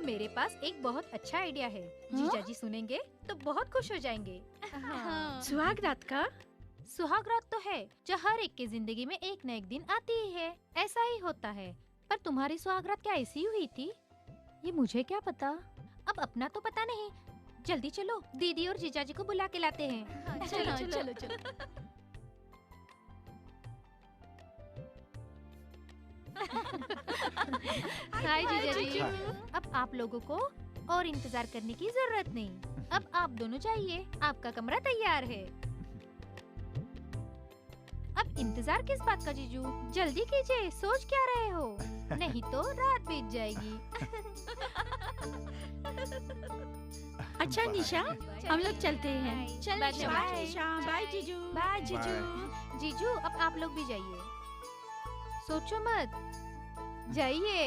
मेरे पास एक बहुत अच्छा आइडिया है। जीजा जी सुनेंगे तो बहुत खुश हो जाएंगे। सुहाग रात का? सुहाग रात तो है जो हर एक की जिंदगी में एक न एक दिन आती ही है, ऐसा ही होता है। पर तुम्हारी सुहाग रात क्या ऐसी हुई थी, ये मुझे क्या पता। अब अपना तो पता नहीं। जल्दी चलो, दीदी और जीजा जी को बुला के लाते हैं। चलो चलो चलो। हाय जीजा जी। अब आप लोगों को और इंतजार करने की जरूरत नहीं। अब आप दोनों जाइए, आपका कमरा तैयार है। अब इंतजार किस बात का जीजू, जल्दी कीजिए, सोच क्या रहे हो, नहीं तो रात बीत जाएगी। अच्छा निशा, हम लोग चलते हैं। चल बाय, निशा, बाय। निशा, बाय जीजू। बाय जीजू। जीजू अब आप लोग भी जाइए, सोचो मत, जाइए।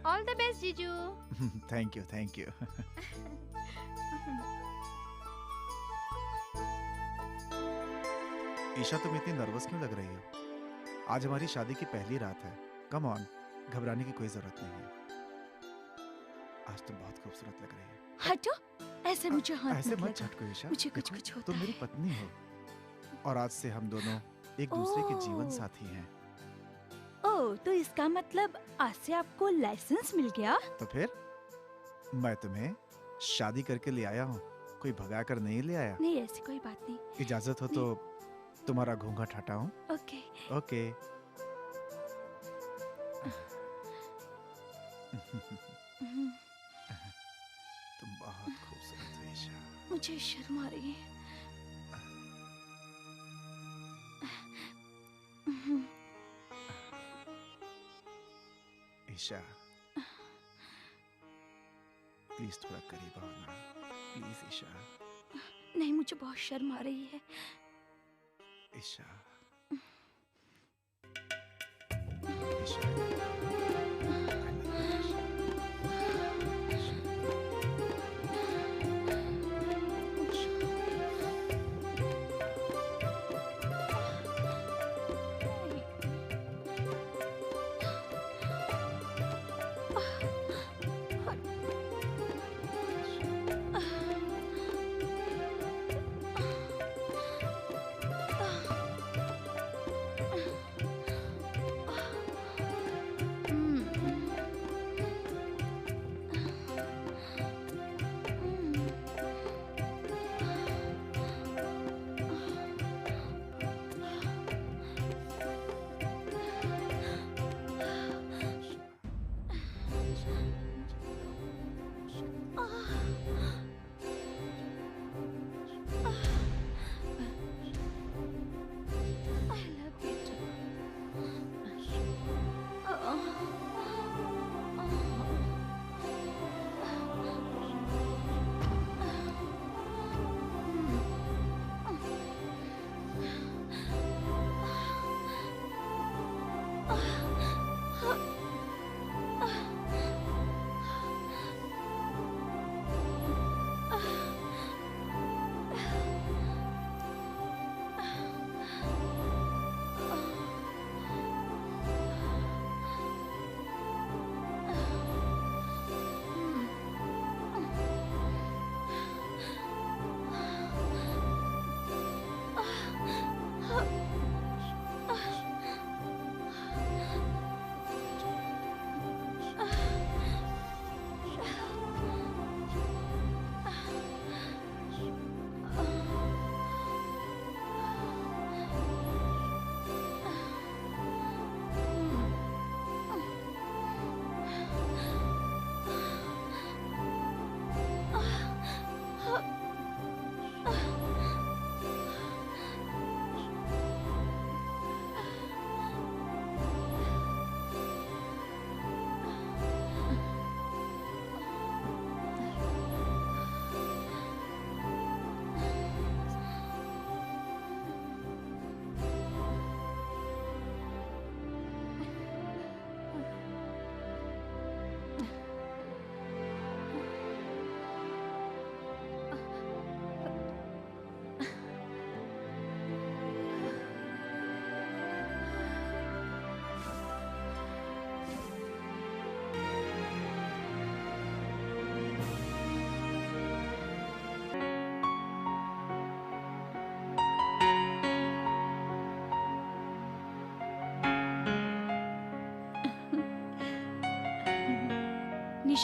ऑल द बेस्ट जीजू। Thank you thank you. Isha तुम इतनी नर्वस क्यों लग रही हो? आज हमारी शादी की पहली रात है। कम ऑन, घबराने की कोई जरूरत नहीं है। आज तुम बहुत खूबसूरत लग रही हो। हटो, ऐसे मुझे हाथ ऐसे मत मत लगा। झटको ईशा। मुझे कुछ देखो, कुछ होता तुम मेरी है। पत्नी हो और आज से हम दोनों एक दूसरे के जीवन ओह। साथी हैं। ओह, तो इसका मतलब आज से आपको लाइसेंस मिल गया? तो फिर मैं तुम्हें शादी करके ले आया हूँ, कोई भगा कर नहीं ले आया। नहीं, ऐसी कोई बात नहीं। इजाजत हो तो तुम्हारा घूंघट हटाऊं? ओके। ओके। तुम बहुत खूबसूरत हो ईशा। मुझे शर्म आ रही है। ईशा प्लीज थोड़ा करीब आओ ना, प्लीज ईशा। नहीं, मुझे बहुत शर्म आ रही है। ईशा ईशा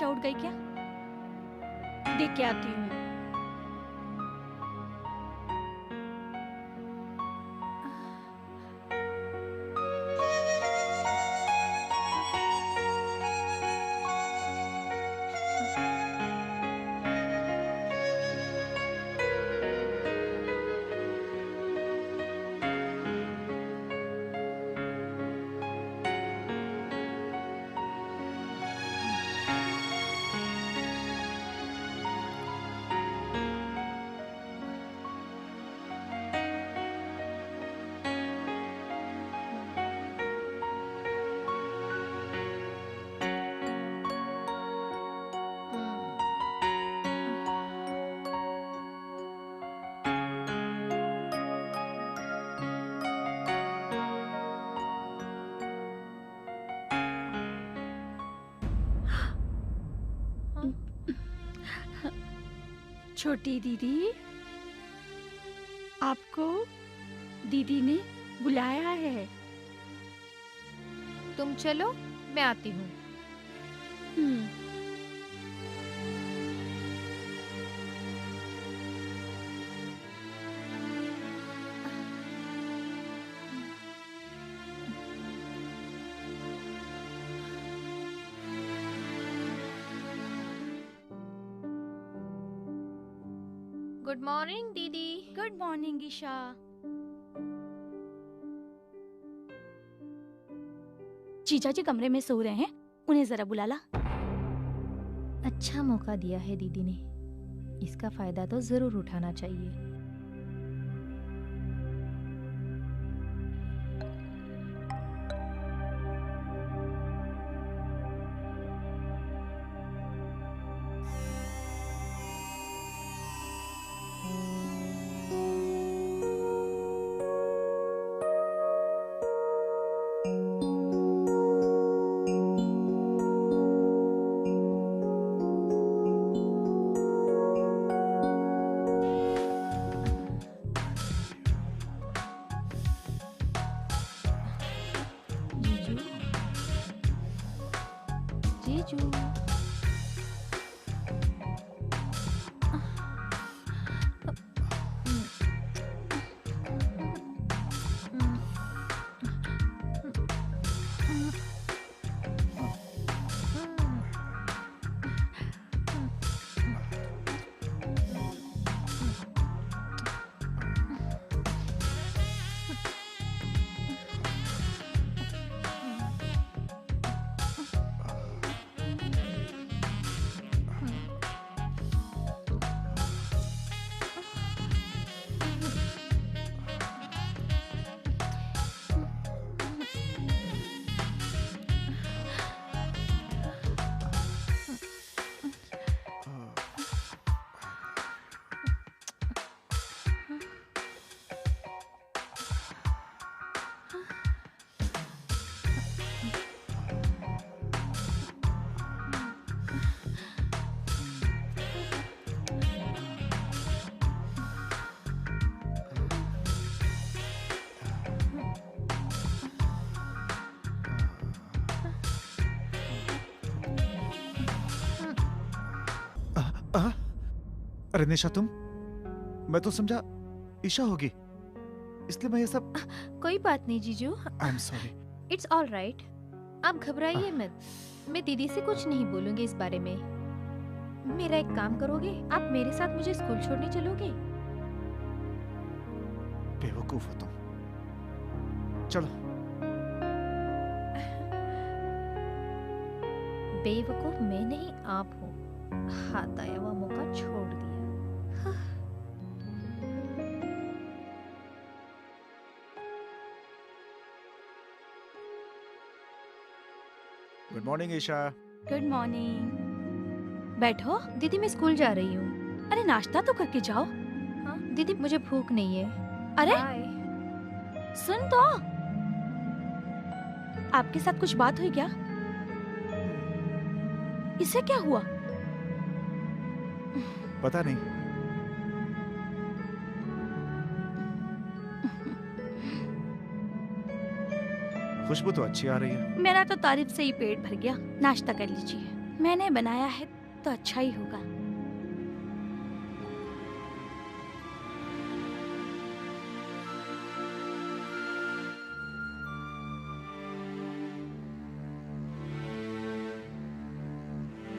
ईशा उठ गई क्या? देख के आती हूँ। छोटी दीदी, आपको दीदी ने बुलाया है। तुम चलो, मैं आती हूँ। हम्म, गुड मॉर्निंग दीदी। Good morning Isha. जीजा जी कमरे में सो रहे हैं, उन्हें जरा बुला ला। अच्छा मौका दिया है दीदी ने, इसका फायदा तो जरूर उठाना चाहिए। जीजू, जीजू। अरे निशा, तुम? मैं तो समझा ईशा होगी, इसलिए मैं ये सब। कोई बात नहीं जीजू, I am sorry. It's all right. आप घबराइए मत, मैं दीदी से कुछ नहीं बोलूंगी इस बारे में। मेरा एक काम करोगे, आप मेरे साथ मुझे स्कूल छोड़ने चलोगे? बेवकूफ हो तुम। चलो। बेवकूफ मैं नहीं, आप हो। हाथ आया हुआ मौका छोड़ दिया। Good morning Isha. Good morning. बैठो। दीदी मैं स्कूल जा रही हूँ। अरे नाश्ता तो करके जाओ। हाँ दीदी, मुझे भूख नहीं है। अरे बाय। सुन तो, आपके साथ कुछ बात हुई क्या? इसे क्या हुआ? पता नहीं। खुशबू तो अच्छी आ रही है। मेरा तो तारीफ से ही पेट भर गया। नाश्ता कर लीजिए। मैंने बनाया है तो अच्छा ही होगा।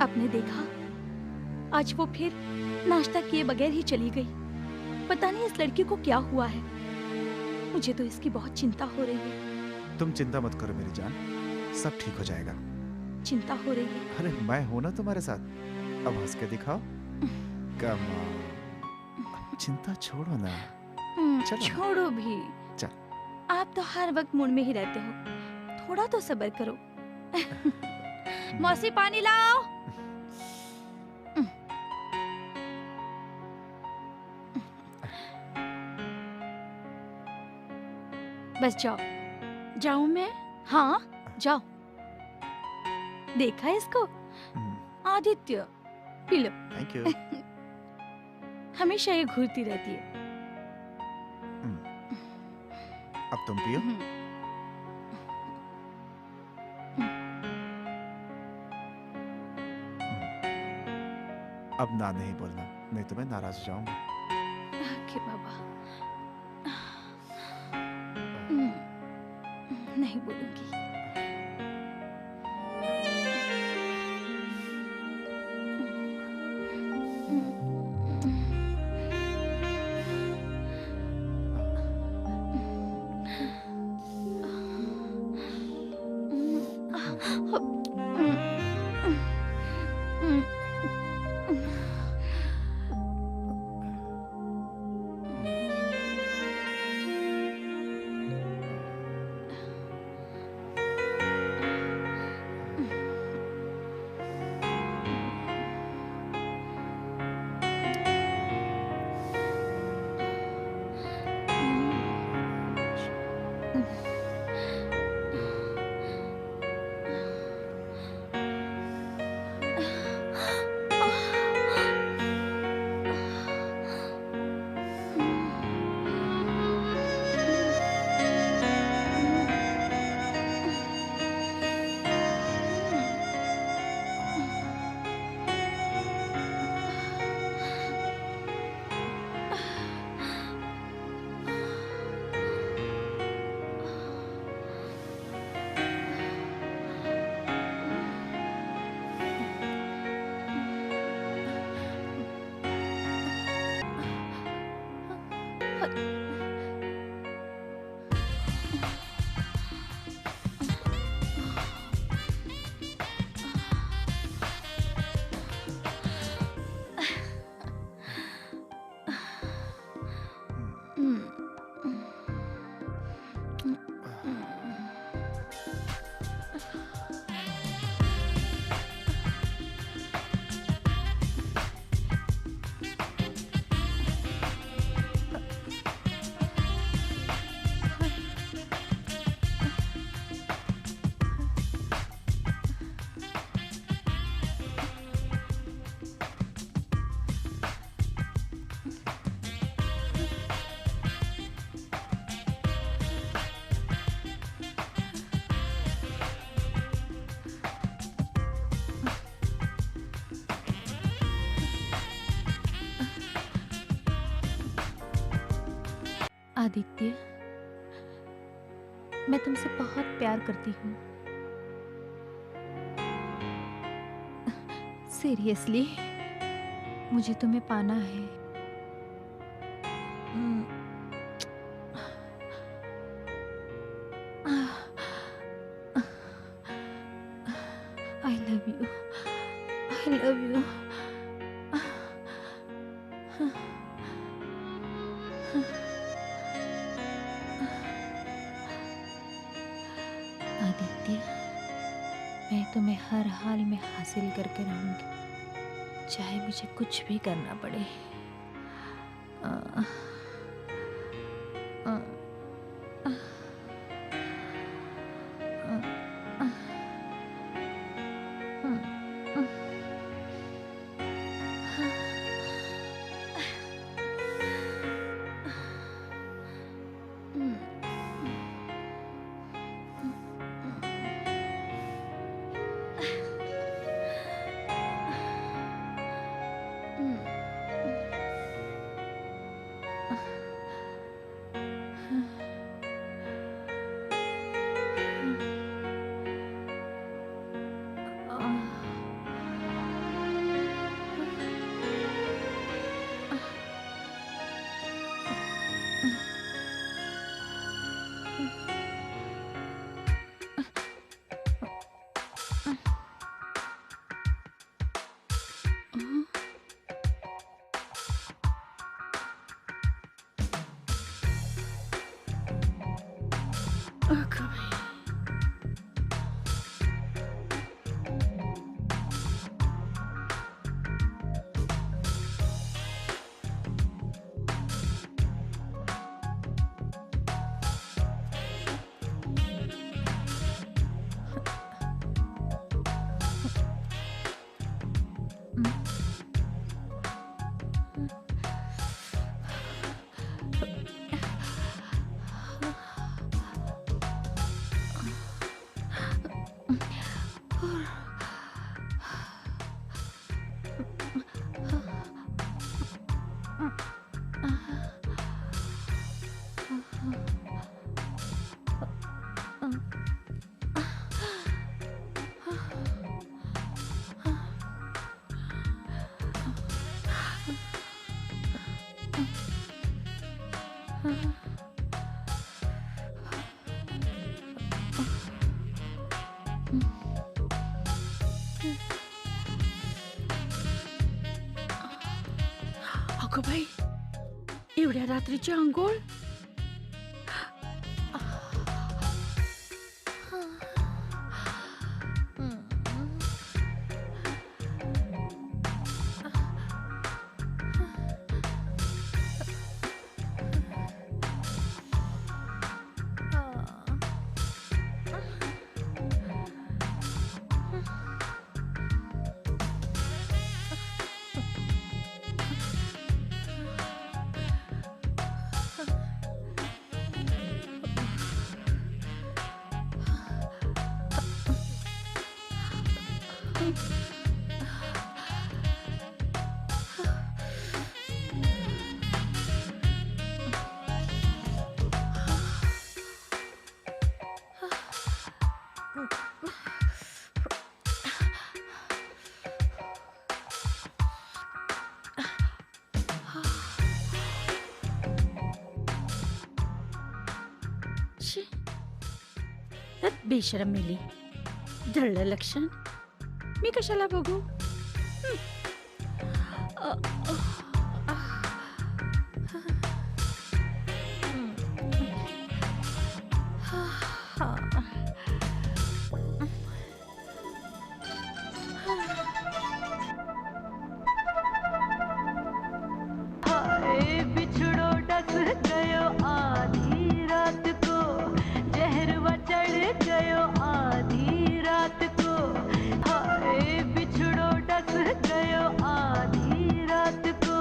आपने देखा, आज वो फिर नाश्ता किए बगैर ही चली गई। पता नहीं इस लड़की को क्या हुआ है। मुझे तो इसकी बहुत चिंता हो रही है। तुम चिंता मत करो मेरी जान, सब ठीक हो जाएगा। चिंता हो रही है। अरे मैं हूं ना तुम्हारे साथ, अब हंस के दिखाओ। कम ऑन, चिंता छोड़ो ना। चलो ना। छोड़ो भी। चल। आप तो हर वक्त मूड में ही रहते हो, थोड़ा तो सब्र करो। मौसी पानी लाओ। बस जाओ। जाऊं मैं? हाँ, जाओ। देखा इसको? Aditya, P low. Thank you. हमेशा ये घूरती रहती है। अब तुम पियो। अब ना नहीं बोलना, नहीं तो मैं नाराज हो जाऊंगा। ओके बाबा। नहीं बोलूंगी। आदित्य, मैं तुमसे बहुत प्यार करती हूँ। सीरियसली, मुझे तुम्हें पाना है। आई love you, I love you. Aditya, मैं तुम्हें हर हाल में हासिल करके रहूंगी, चाहे मुझे कुछ भी करना पड़े। अगं बाई, एवढ्या रात्रीची आंघोळ? शी, त्यात बेशरम मेली. ढळलं लक्षण. मी कशाला बघू? हाय बिछड़ो डस गयो आधी रात को, जहरवा चढ़ गयो आधी रात को। हाय बिछड़ो डस गयो आधी रात को,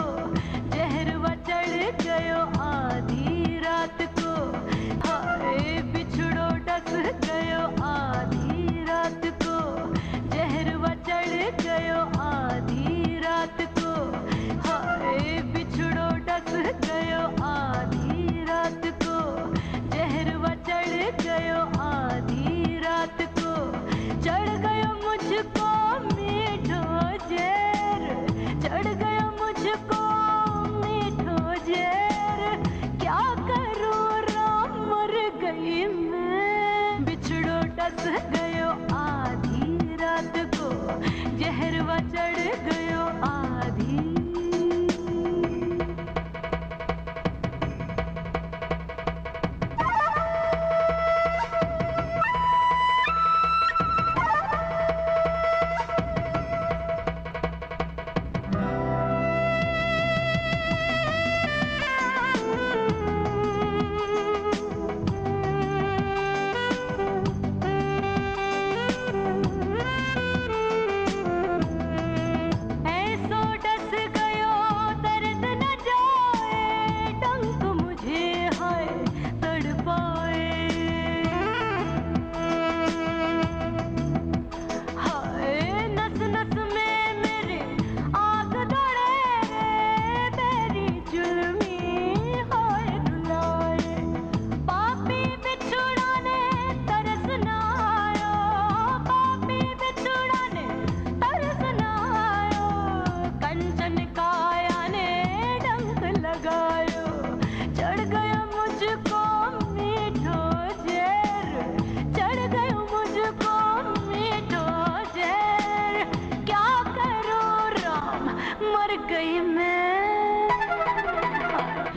मर गई मैं।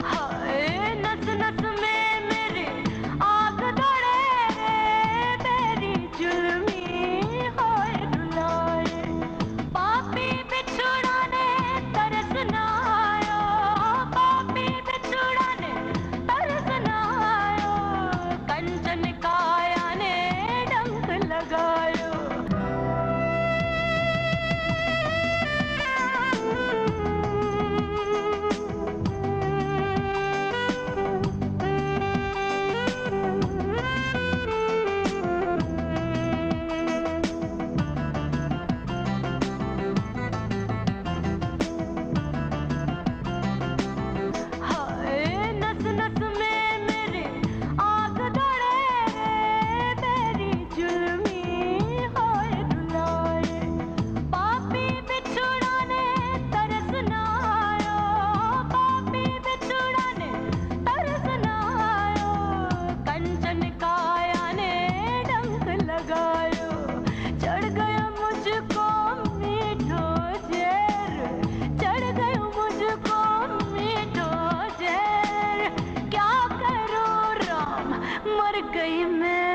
हाय नस नस में मेरे आग दौड़े रे, तेरी जुल्मी हाय रुलाए। पापी बिछुड़ा ने तरस ना आयो, पापी बिछुड़ा ने तरस ना आयो, कंचन काया ने डंक लगायो। हाय नस नस में मेरे आग दौड़े रे, तेरी जुल्मी हाय रुलाए। पापी बिछुड़ा ने तरस ना आयो, पापी बिछुड़ा ने तरस ना आयो, कंचन काया ने डंक लगायो। चढ़ गया मुझको मीठो ज़हर, चढ़ गयो मुझको मीठो ज़हर, क्या करूं राम मर गई मैं।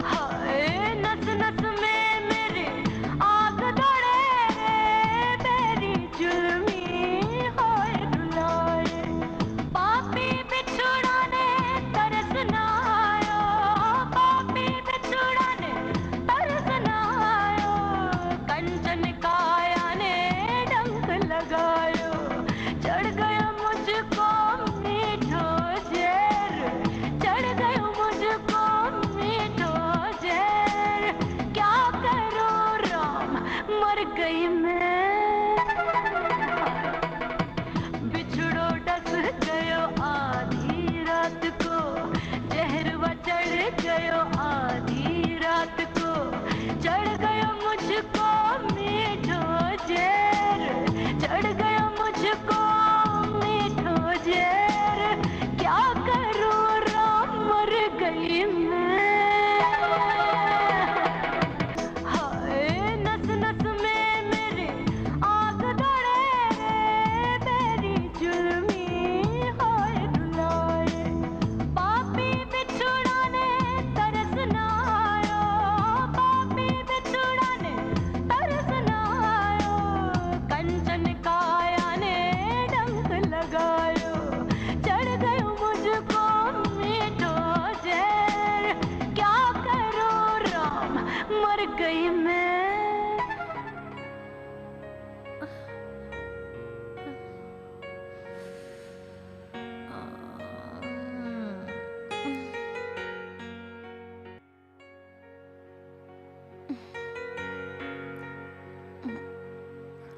हाय नस नस में मेरे आग दौड़े रे, तेरी जुल्मी हाय रुलाए। पापी बिछुड़ा ने तरस ना आयो, पापी बिछुड़ा ने तरस ना आयो, कंचन काया ने डंक लगायो। चढ़ गया मुझको मीठो ज़हर, चढ़ गयो मुझको मीठो ज़हर, क्या करूं राम मर गई मैं। बिछड़ो डस गयो आधी रात को, जहरवा चढ़ गयो आधी रात को, चढ़ गयो मुझको मीठो ज़हर, चढ़ गयो मुझको मीठो ज़हर, क्या करूं राम मर गई मैं। हाय नस नस में मेरे आग दौड़े रे, तेरी जुल्मी हाय रुलाए। पापी बिछुड़ा ने तरस ना आयो, पापी बिछुड़ा ने तरस ना आयो, कंचन काया ने डंक लगायो। चढ़ गयो मुझको मीठो ज़हर, क्या करूं राम मर गई मैं।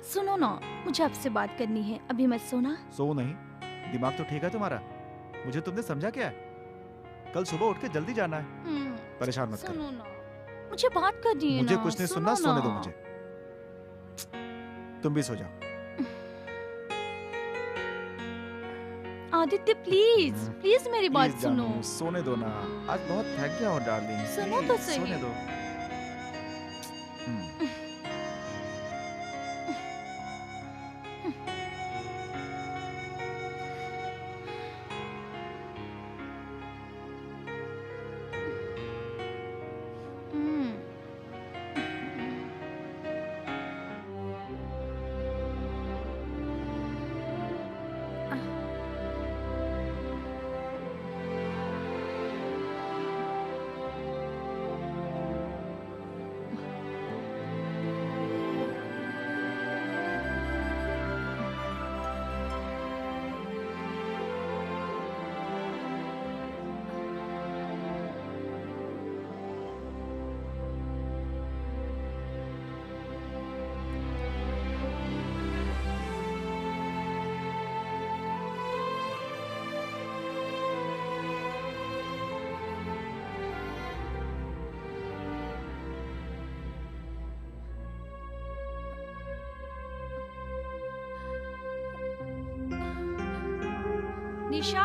सुनो ना, मुझे आपसे बात करनी है, अभी मत सोना। सो नहीं, दिमाग तो ठीक है तुम्हारा। मुझे तुमने समझा क्या है? कल सुबह उठ के जल्दी जाना है। परेशान मत करो। सुनो ना, मुझे बात करनी है मुझे ना, कुछ नहीं सुनो सुनना, सोने दो ना। मुझे। तुम भी सो जाओ। आदित्य प्लीज प्लीज मेरी बात प्लीज सुनो। जानू, सोने दो ना। आज बहुत थक गया हूँ डार्लिंग। सुनो तो प्लीज, सही। सोने दो। हम्म, हम्म। निशा,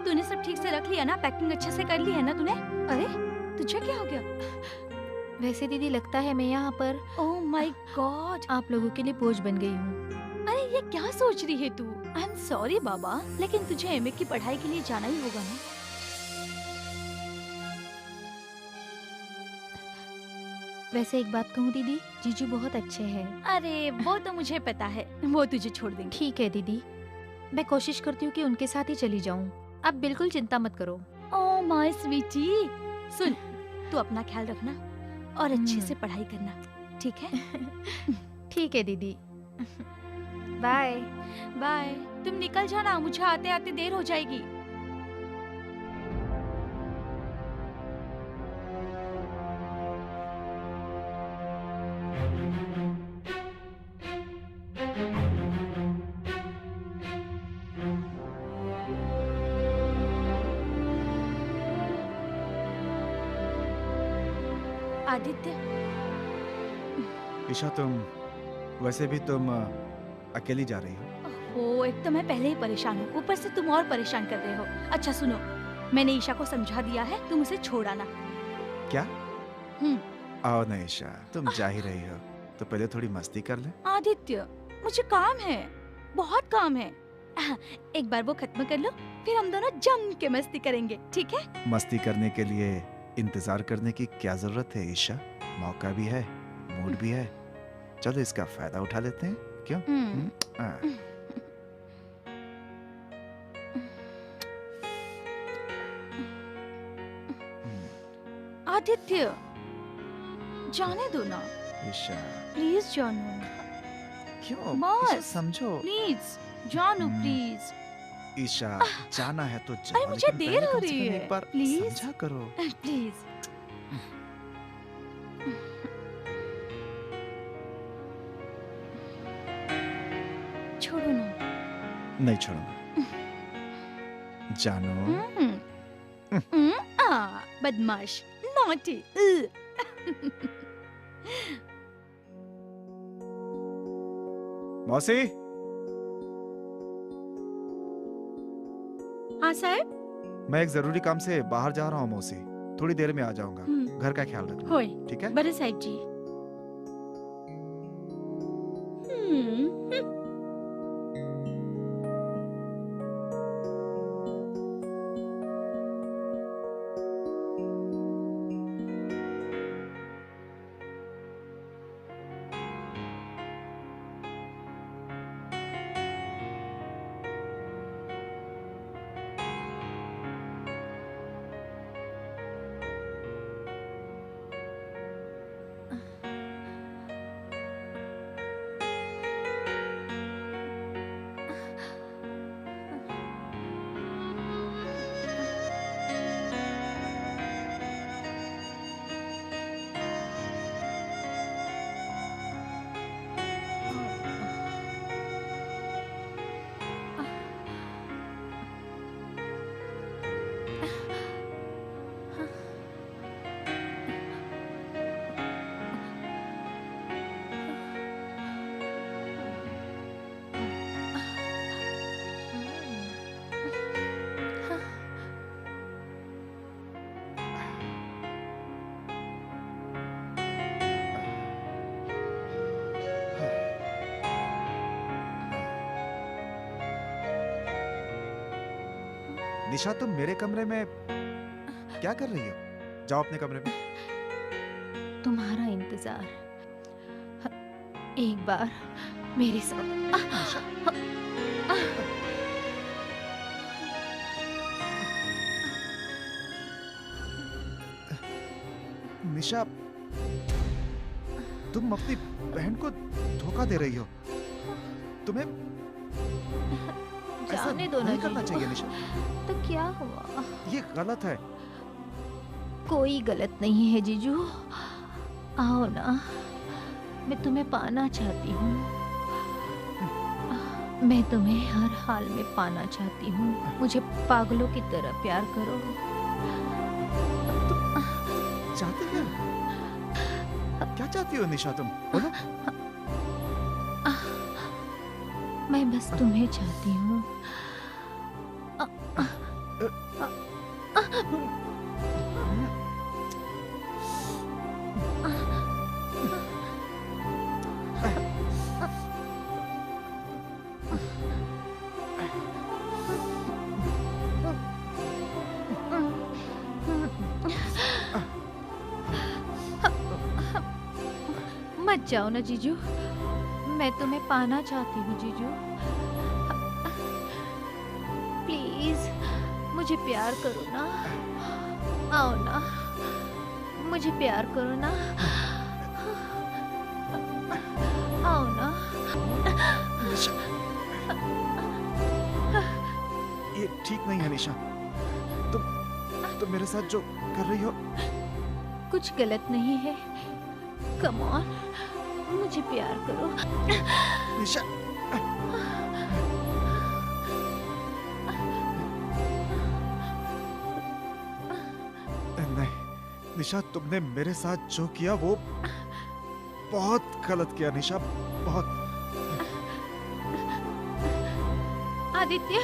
तूने सब ठीक से रख लिया ना? पैकिंग अच्छे से कर ली है ना तूने? अरे तुझे क्या हो गया? वैसे दीदी लगता है मैं यहाँ पर ओह माय गॉड, आप लोगों के लिए बोझ बन गई हूँ। अरे ये क्या सोच रही है तू? आई एम सॉरी बाबा, लेकिन तुझे एमए की पढ़ाई के लिए जाना ही होगा ना। वैसे एक बात कहूँ दीदी, जीजू बहुत अच्छे हैं। अरे वो तो मुझे पता है, वो तुझे छोड़ देंगे। ठीक है दीदी, मैं कोशिश करती हूँ कि उनके साथ ही चली जाऊँ। आप बिल्कुल चिंता मत करो। ओह माय स्वीटी, सुन, तू अपना ख्याल रखना और अच्छे से पढ़ाई करना, ठीक है? ठीक है दीदी, बाय। बाय। तुम निकल जाना, मुझे आते आते देर हो जाएगी। आदित्य, ईशा वैसे भी तुम अकेली जा रही हो। ओ एक तो मैं पहले ही परेशान हूँ, ऊपर से तुम और परेशान कर रहे हो। अच्छा सुनो, मैंने ईशा को समझा दिया है, तुम उसे छोड़ आना। क्या? हम्म। आओ ना ईशा, तुम जा ही रही हो तो पहले थोड़ी मस्ती कर ले। आदित्य, मुझे काम है, बहुत काम है। एक बार वो खत्म कर लो, फिर हम दोनों जम के मस्ती करेंगे, ठीक है? मस्ती करने के लिए इंतजार करने की क्या जरूरत है ईशा? मौका भी है, मूड भी है, चलो इसका फायदा उठा लेते हैं, क्यों? आदित्य, जाने दो ना, ईशा प्लीज जानू, क्यों? बस। ईशा समझो। प्लीज जानू, प्लीज। ईशा जाना है तो जाओ, अरे मुझे लेकिन देर पहले हो कम से रही कम है, एक बार प्लीज। समझा करो। प्लीज। छोड़ो ना। नहीं छोड़ूंगा। जानो। बदमाश, नॉटी। मौसी, हाँ साहब। मैं एक जरूरी काम से बाहर जा रहा हूँ मौसी, थोड़ी देर में आ जाऊंगा। घर का ख्याल रखना, होय, ठीक है? बड़े साहब जी। निशा, तुम मेरे कमरे में क्या कर रही हो? जाओ अपने कमरे में। तुम्हारा इंतजार। एक बार मेरे साथ। निशा, तुम अपनी बहन को धोखा दे रही हो। तुम्हें ऐसा जाने दो ना नहीं करना जीजू। चाहिए निशा, तो क्या हुआ? ये गलत है। कोई गलत नहीं है जीजू, आओ ना, मैं तुम्हें पाना चाहती हूँ। मैं तुम्हें हर हाल में पाना चाहती हूँ। मुझे पागलों की तरह प्यार करो। चाहती है? क्या चाहती हो निशा, तुम बोलो। मैं बस तुम्हें चाहती हूँ। मत जाओ ना जीजू, मैं तुम्हें पाना चाहती हूँ जीजू। प्लीज मुझे प्यार करो ना, आओ ना, मुझे प्यार करो ना, आओ ना। निशा, ये ठीक नहीं है निशा। तुम मेरे साथ जो कर रही हो कुछ गलत नहीं है। कम ऑन, मुझे प्यार करो। निशा। नहीं निशा, तुमने मेरे साथ जो किया वो बहुत गलत किया निशा, बहुत। आदित्य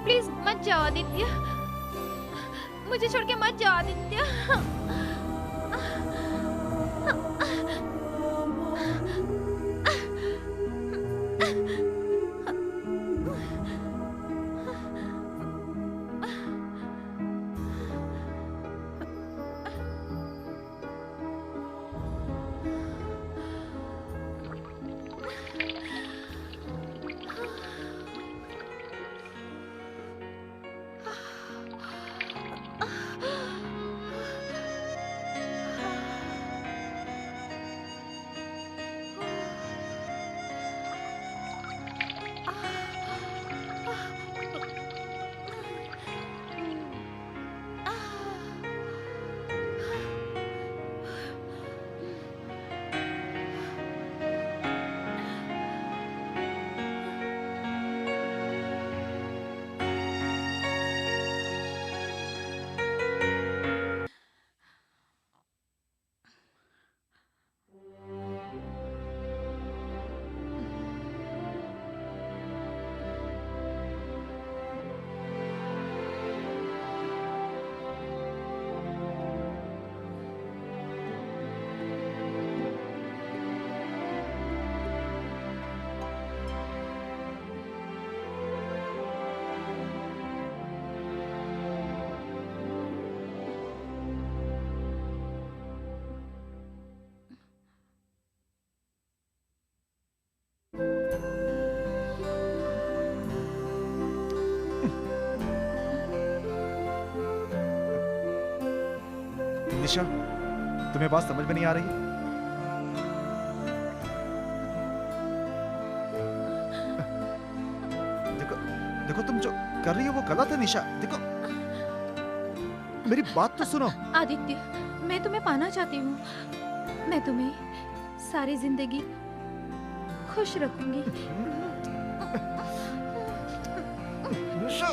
प्लीज मत जाओ आदित्य, मुझे छोड़ के मत जाओ आदित्य। निशा, तुम्हें बात समझ में नहीं आ रही? देखो देखो, तुम जो कर रही हो वो गलत है निशा। देखो मेरी बात तो सुनो। आदित्य मैं तुम्हें पाना चाहती हूँ, मैं तुम्हें सारी जिंदगी खुश रखूंगी। निशा,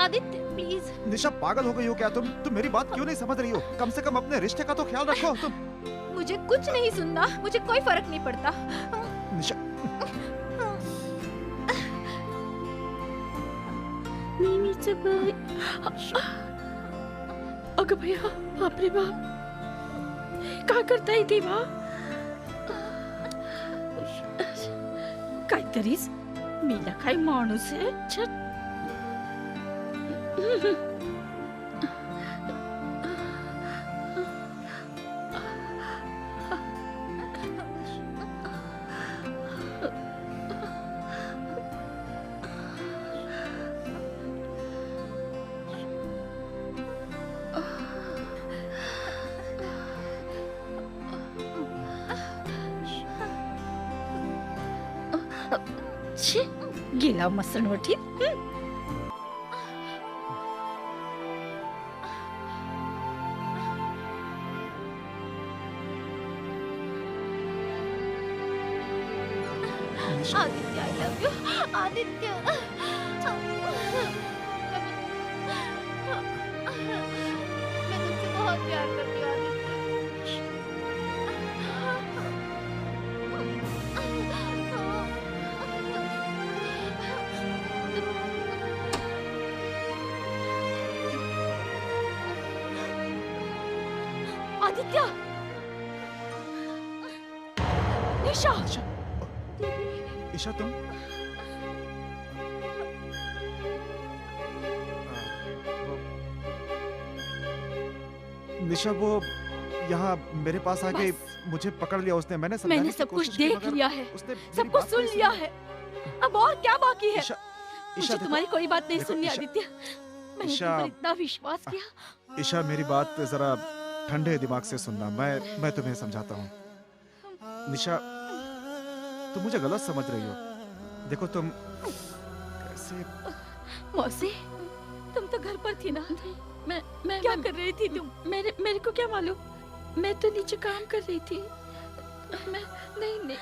आदित्य प्लीज। निशा पागल हो गई हो क्या तुम मेरी बात क्यों नहीं समझ रही हो? कम से कम अपने रिश्ते का तो ख्याल रखो तुम। मुझे कुछ नहीं सुनना, मुझे कोई फर्क नहीं पड़ता। निशा, मिमीचं बाई, अगं भैया, बापरे बाप, काय करताय देवा? काहीतरीच मीला काय माणूस आहे. छट. छी, गेला मसणवटीत. Aditya I love you Aditya. मैं तुमसे बहुत प्यार करती हूँ आदित्य, निशा, ईशा तुम? निशा वो यहाँ मेरे पास आके बस। मुझे पकड़ लिया उसने। मैंने समझाने मैंने की सब कुछ कोशिश की, देख मगर लिया है, उसने मेरी सब कुछ बात सुन नहीं लिया सुनी। है। अब और क्या बाकी है? ईशा, मुझे ईशा देखो, तुम्हारी कोई बात नहीं देखो, सुननी ईशा- आदित्य। मैंने ईशा- तुम पर इतना विश्वास किया। ईशा मेरी बात जरा ठंडे दिमाग से सुनना। मैं तुम्हें समझाता हूँ। निशा, तुम मुझे गलत समझ रही हो। देखो तुम कैसे। मौसी, तुम तो घर पर थी ना? मैं क्या कर रही थी तुम? मेरे को क्या मालूम, मैं तो नीचे काम कर रही थी। मैं नहीं।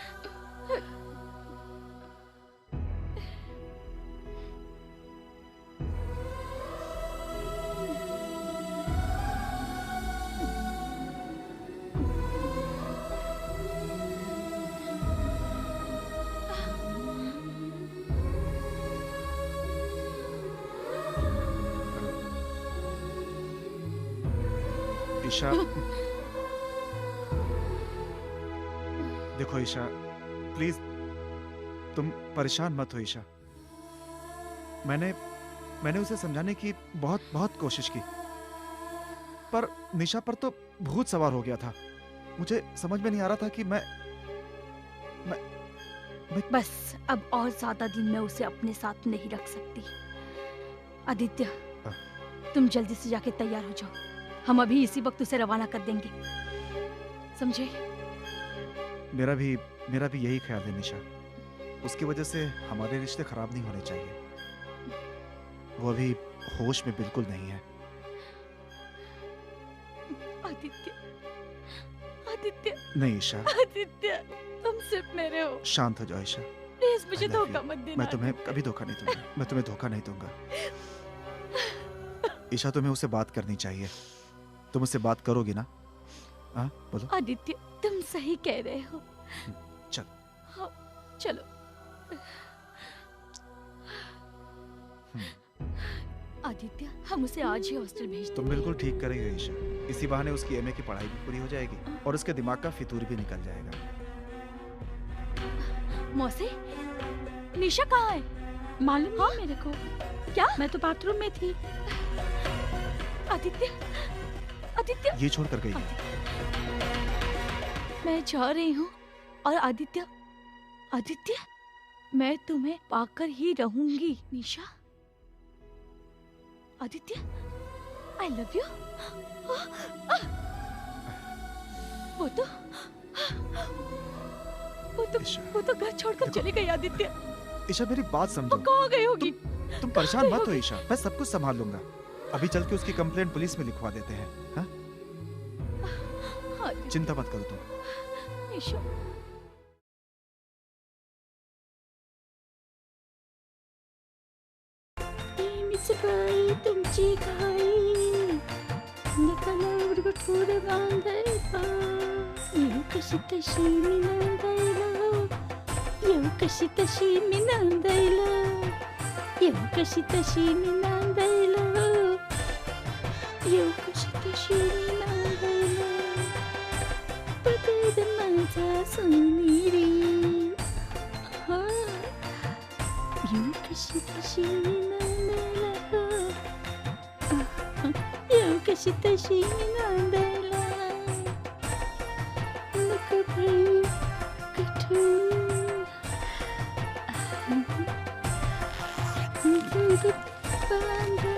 ईशा, देखो ईशा, प्लीज तुम परेशान मत हो ईशा। मैंने उसे समझाने की बहुत कोशिश की, पर निशा पर तो भूत सवार हो गया था। मुझे समझ में नहीं आ रहा था कि मैं बस अब और ज्यादा दिन मैं उसे अपने साथ नहीं रख सकती। आदित्य, तुम जल्दी से जाके तैयार हो जाओ। हम अभी इसी वक्त उसे रवाना कर देंगे, समझे? मेरा भी यही ख्याल है निशा। उसकी वजह से हमारे रिश्ते खराब नहीं होने चाहिए। वो अभी होश में बिल्कुल नहीं है। आदित्य, आदित्य, नहीं ईशा, आदित्य, तुम सिर्फ मेरे हो। शांत हो जाओ ईशा। प्लीज मुझे I love धोखा you. मत देना। मैं तुम्हें कभी धोखा नहीं दूंगा। मैं तुम्हें धोखा नहीं दूंगा। ईशा, तुम्हें उससे बात करनी चाहिए। तुम उससे बात करोगी ना? हाँ बोलो। आदित्य, तुम सही कह रहे हो। चल। हाँ, चलो। आदित्य, हम उसे आज ही हॉस्टल भेज तुम देंगे। बिल्कुल ठीक कर रही हो ईशा। इसी बहाने उसकी एमए की पढ़ाई भी पूरी हो जाएगी और उसके दिमाग का फितूर भी निकल जाएगा। मौसी, निशा कहाँ है? मालूम नहीं मेरे को। क्या? मैं तो बाथरूम में थी। आदित्य, आदित्य, ये छोड़ कर गई है। मैं जा रही हूँ। और आदित्य, आदित्य, मैं तुम्हें पाकर ही रहूंगी। Nisha, Aditya, I love you. Isha, वो तो घर छोड़कर देखो। चली गई। आदित्य, ईशा मेरी बात वो समझो। कहाँ गई होगी? तुम परेशान मत हो ईशा। मैं सब कुछ संभाल लूंगा। अभी चल के उसकी कंप्लेंट पुलिस में लिखवा देते हैं। हाँ? आदित्य, चिंता मत करो तुम। निशा, मिसबाई तुमची घाई निकाला थोड बांधायला येऊ कशी तशी मी नांदायला येऊ कशी तशी मी नांदायला येऊ कशी तशी मी नांदायला येऊ कशी तशी मी नांदायला पदर माझा सोनेरी हा येऊ कशी तशी मी नांदायला येऊ कशी तशी मी नांदायला नको बाई कठोर दूर बांधायला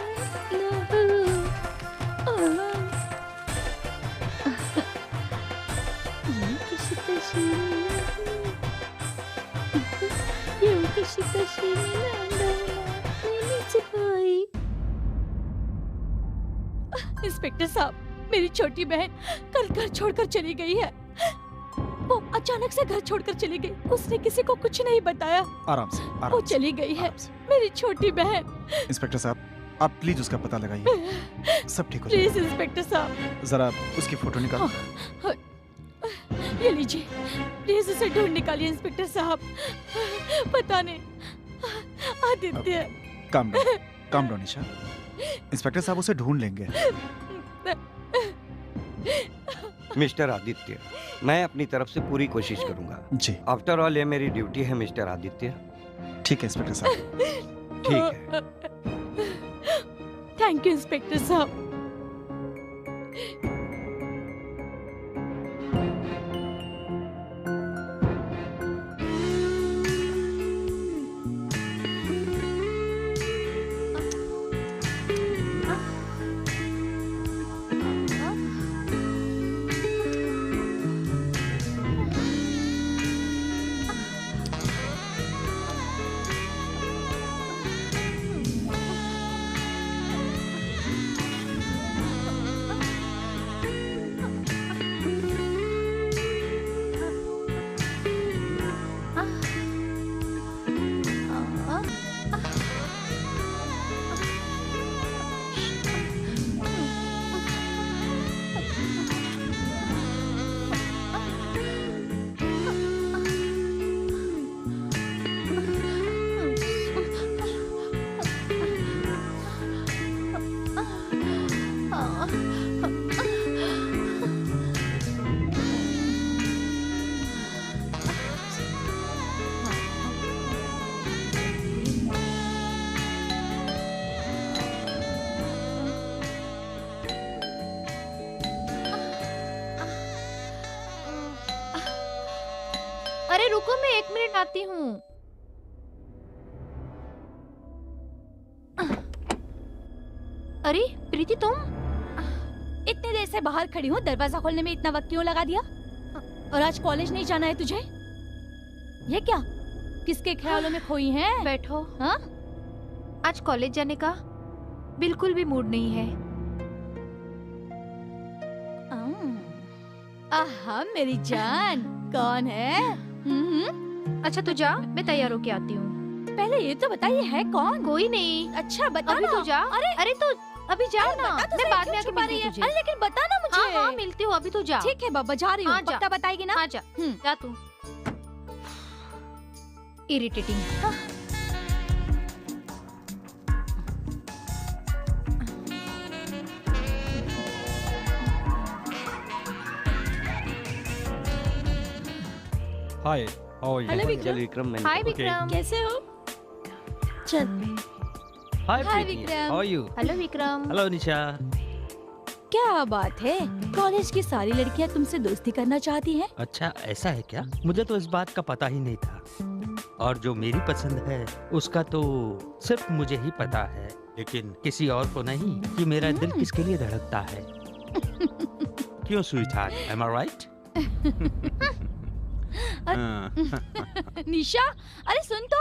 येऊ कशी तशी येऊ कशी तशी मी नांदायला प्रेमीच बाई. इंस्पेक्टर साहब, मेरी छोटी बहन कल घर छोड़कर चली गई है। वो अचानक से घर छोड़कर चली गई। उसने किसी को कुछ नहीं बताया। आराम से, वो आराम से, चली गई है, आराम से। मेरी छोटी बहन। इंस्पेक्टर साहब, आप प्लीज उसका पता लगाइए। सब ठीक हो जाएगा। प्लीज इंस्पेक्टर साहब, जरा उसकी फोटो निकालो। ये लीजिए, प्लीज उसे ढूंढ निकालिए इंस्पेक्टर साहब। पता नहीं, आदित्य। काम डाउन निशा। इंस्पेक्टर साहब उसे ढूंढ लेंगे। मिस्टर आदित्य, मैं अपनी तरफ से पूरी कोशिश करूंगा। जी आफ्टर ऑल ये मेरी ड्यूटी है मिस्टर आदित्य। ठीक है इंस्पेक्टर साहब। ठीक है। थैंक यू इंस्पेक्टर साहब। अरे रुको, मैं 1 मिनट आती हूँ। अरे प्रीति, तुम इतनी देर से बाहर खड़ी हूँ, दरवाजा खोलने में इतना वक्त क्यों लगा दिया? और आज कॉलेज नहीं जाना है तुझे? ये क्या, किसके ख्यालों में खोई है? बैठो। हाँ? आज कॉलेज जाने का बिल्कुल भी मूड नहीं है। आहा मेरी जान, कौन है? अच्छा तू जा, मैं तैयार होके आती हूँ। पहले ये तो बता, ये है कौन? कोई नहीं। अच्छा बता अभी ना। तू जा। अरे तू अभी जा ना, बता तो मैं सही, बाद क्यों में आके छुपा मिलती रही हूँ है? तुझे। अरे लेकिन बता ना मुझे। हाँ मिलती हूँ, अभी तू जा। ठीक है बाबा, जा रही हूँ। हाँ, जा। पक्का बताएगी ना? हाँ जा, जा तू। Irritating. Hi, how are hello you? Vikram. चल विक्रम, मैंने हाय कहा- विक्रम। कैसे हो? चल। Hi hi Preeti, Vikram. How are you? Hello Vikram. Hello Nisha. क्या बात है, कॉलेज की सारी लड़कियां तुमसे दोस्ती करना चाहती हैं? अच्छा ऐसा है क्या? मुझे तो इस बात का पता ही नहीं था। और जो मेरी पसंद है उसका तो सिर्फ मुझे ही पता है, लेकिन किसी और को नहीं कि मेरा दिल किसके लिए धड़कता है। क्यों स्वीटहार्ट, एम आई राइट? निशा, अरे सुन तो।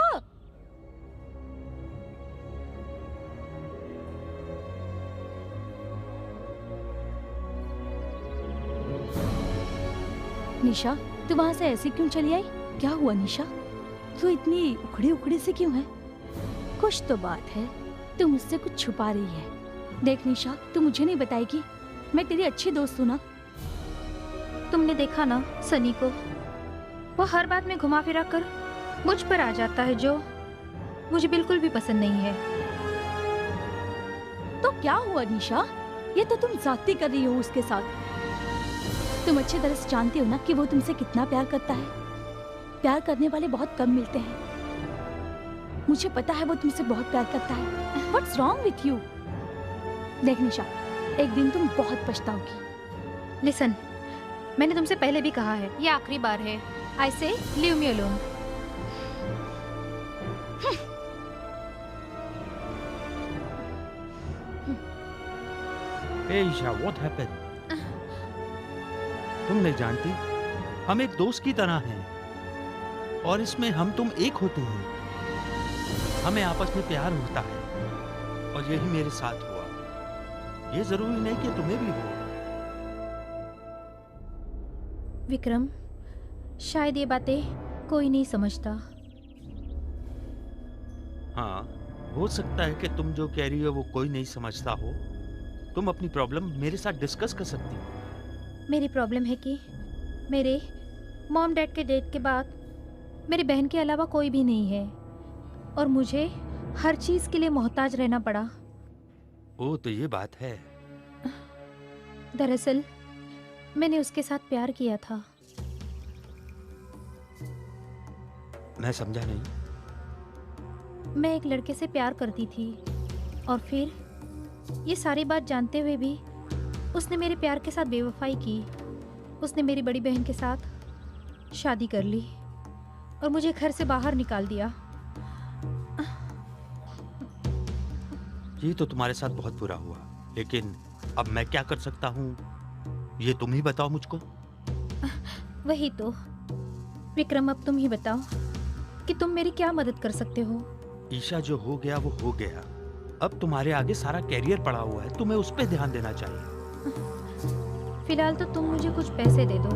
निशा, तू वहां से ऐसे क्यों चली आई? क्या हुआ निशा? तू इतनी उखड़ी उखड़ी से क्यों है? कुछ तो बात है, तू मुझसे कुछ छुपा रही है। देख निशा, तू मुझे नहीं बताएगी, मैं तेरी अच्छी दोस्त हूँ ना। तुमने देखा ना सनी को, वो हर बात में घुमा फिरा कर मुझ पर आ जाता है, जो मुझे बिल्कुल भी पसंद नहीं है। तो क्या हुआ निशा? ये तो तुम जाती कर रही हो उसके साथ। तुम अच्छी तरह से जानती हो ना कि वो तुमसे कितना प्यार करता है। प्यार करने वाले बहुत कम मिलते हैं। मुझे पता है वो तुमसे बहुत प्यार करता है। What's wrong with you? देख निशा, एक दिन तुम बहुत पछताओगी। लिसन, मैंने तुमसे पहले भी कहा है, ये आखिरी बार है। I say leave me alone. Hey Isha, what happened? तुम नहीं जानती, हम एक दोस्त की तरह हैं और इसमें हम तुम एक होते हैं। हमें आपस में प्यार होता है और यही मेरे साथ हुआ। ये जरूरी नहीं कि तुम्हें भी हो। विक्रम, शायद ये बातें कोई नहीं समझता। हाँ, हो सकता है कि तुम जो कह रही हो वो कोई नहीं समझता हो। तुम अपनी प्रॉब्लम मेरे साथ डिस्कस कर सकती हो। मेरी प्रॉब्लम है कि मेरे मॉम डैड के डेथ के बाद मेरी बहन के अलावा कोई भी नहीं है और मुझे हर चीज़ के लिए मोहताज रहना पड़ा। ओ, तो ये बात है। दरअसल मैंने उसके साथ प्यार किया था। मैं समझा नहीं। मैं एक लड़के से प्यार करती थी और फिर ये सारी बात जानते हुए भी उसने मेरे प्यार के साथ बेवफाई की। उसने मेरी बड़ी बहन के साथ शादी कर ली और मुझे घर से बाहर निकाल दिया। ये तो तुम्हारे साथ बहुत बुरा हुआ, लेकिन अब मैं क्या कर सकता हूँ ये तुम ही बताओ मुझको। वही तो विक्रम, अब तुम ही बताओ कि तुम मेरी क्या मदद कर सकते हो। ईशा, जो हो गया वो हो गया। अब तुम्हारे आगे सारा कैरियर पड़ा हुआ है, तुम्हें उस पे ध्यान देना चाहिए। फिलहाल तो तुम मुझे कुछ पैसे दे दो,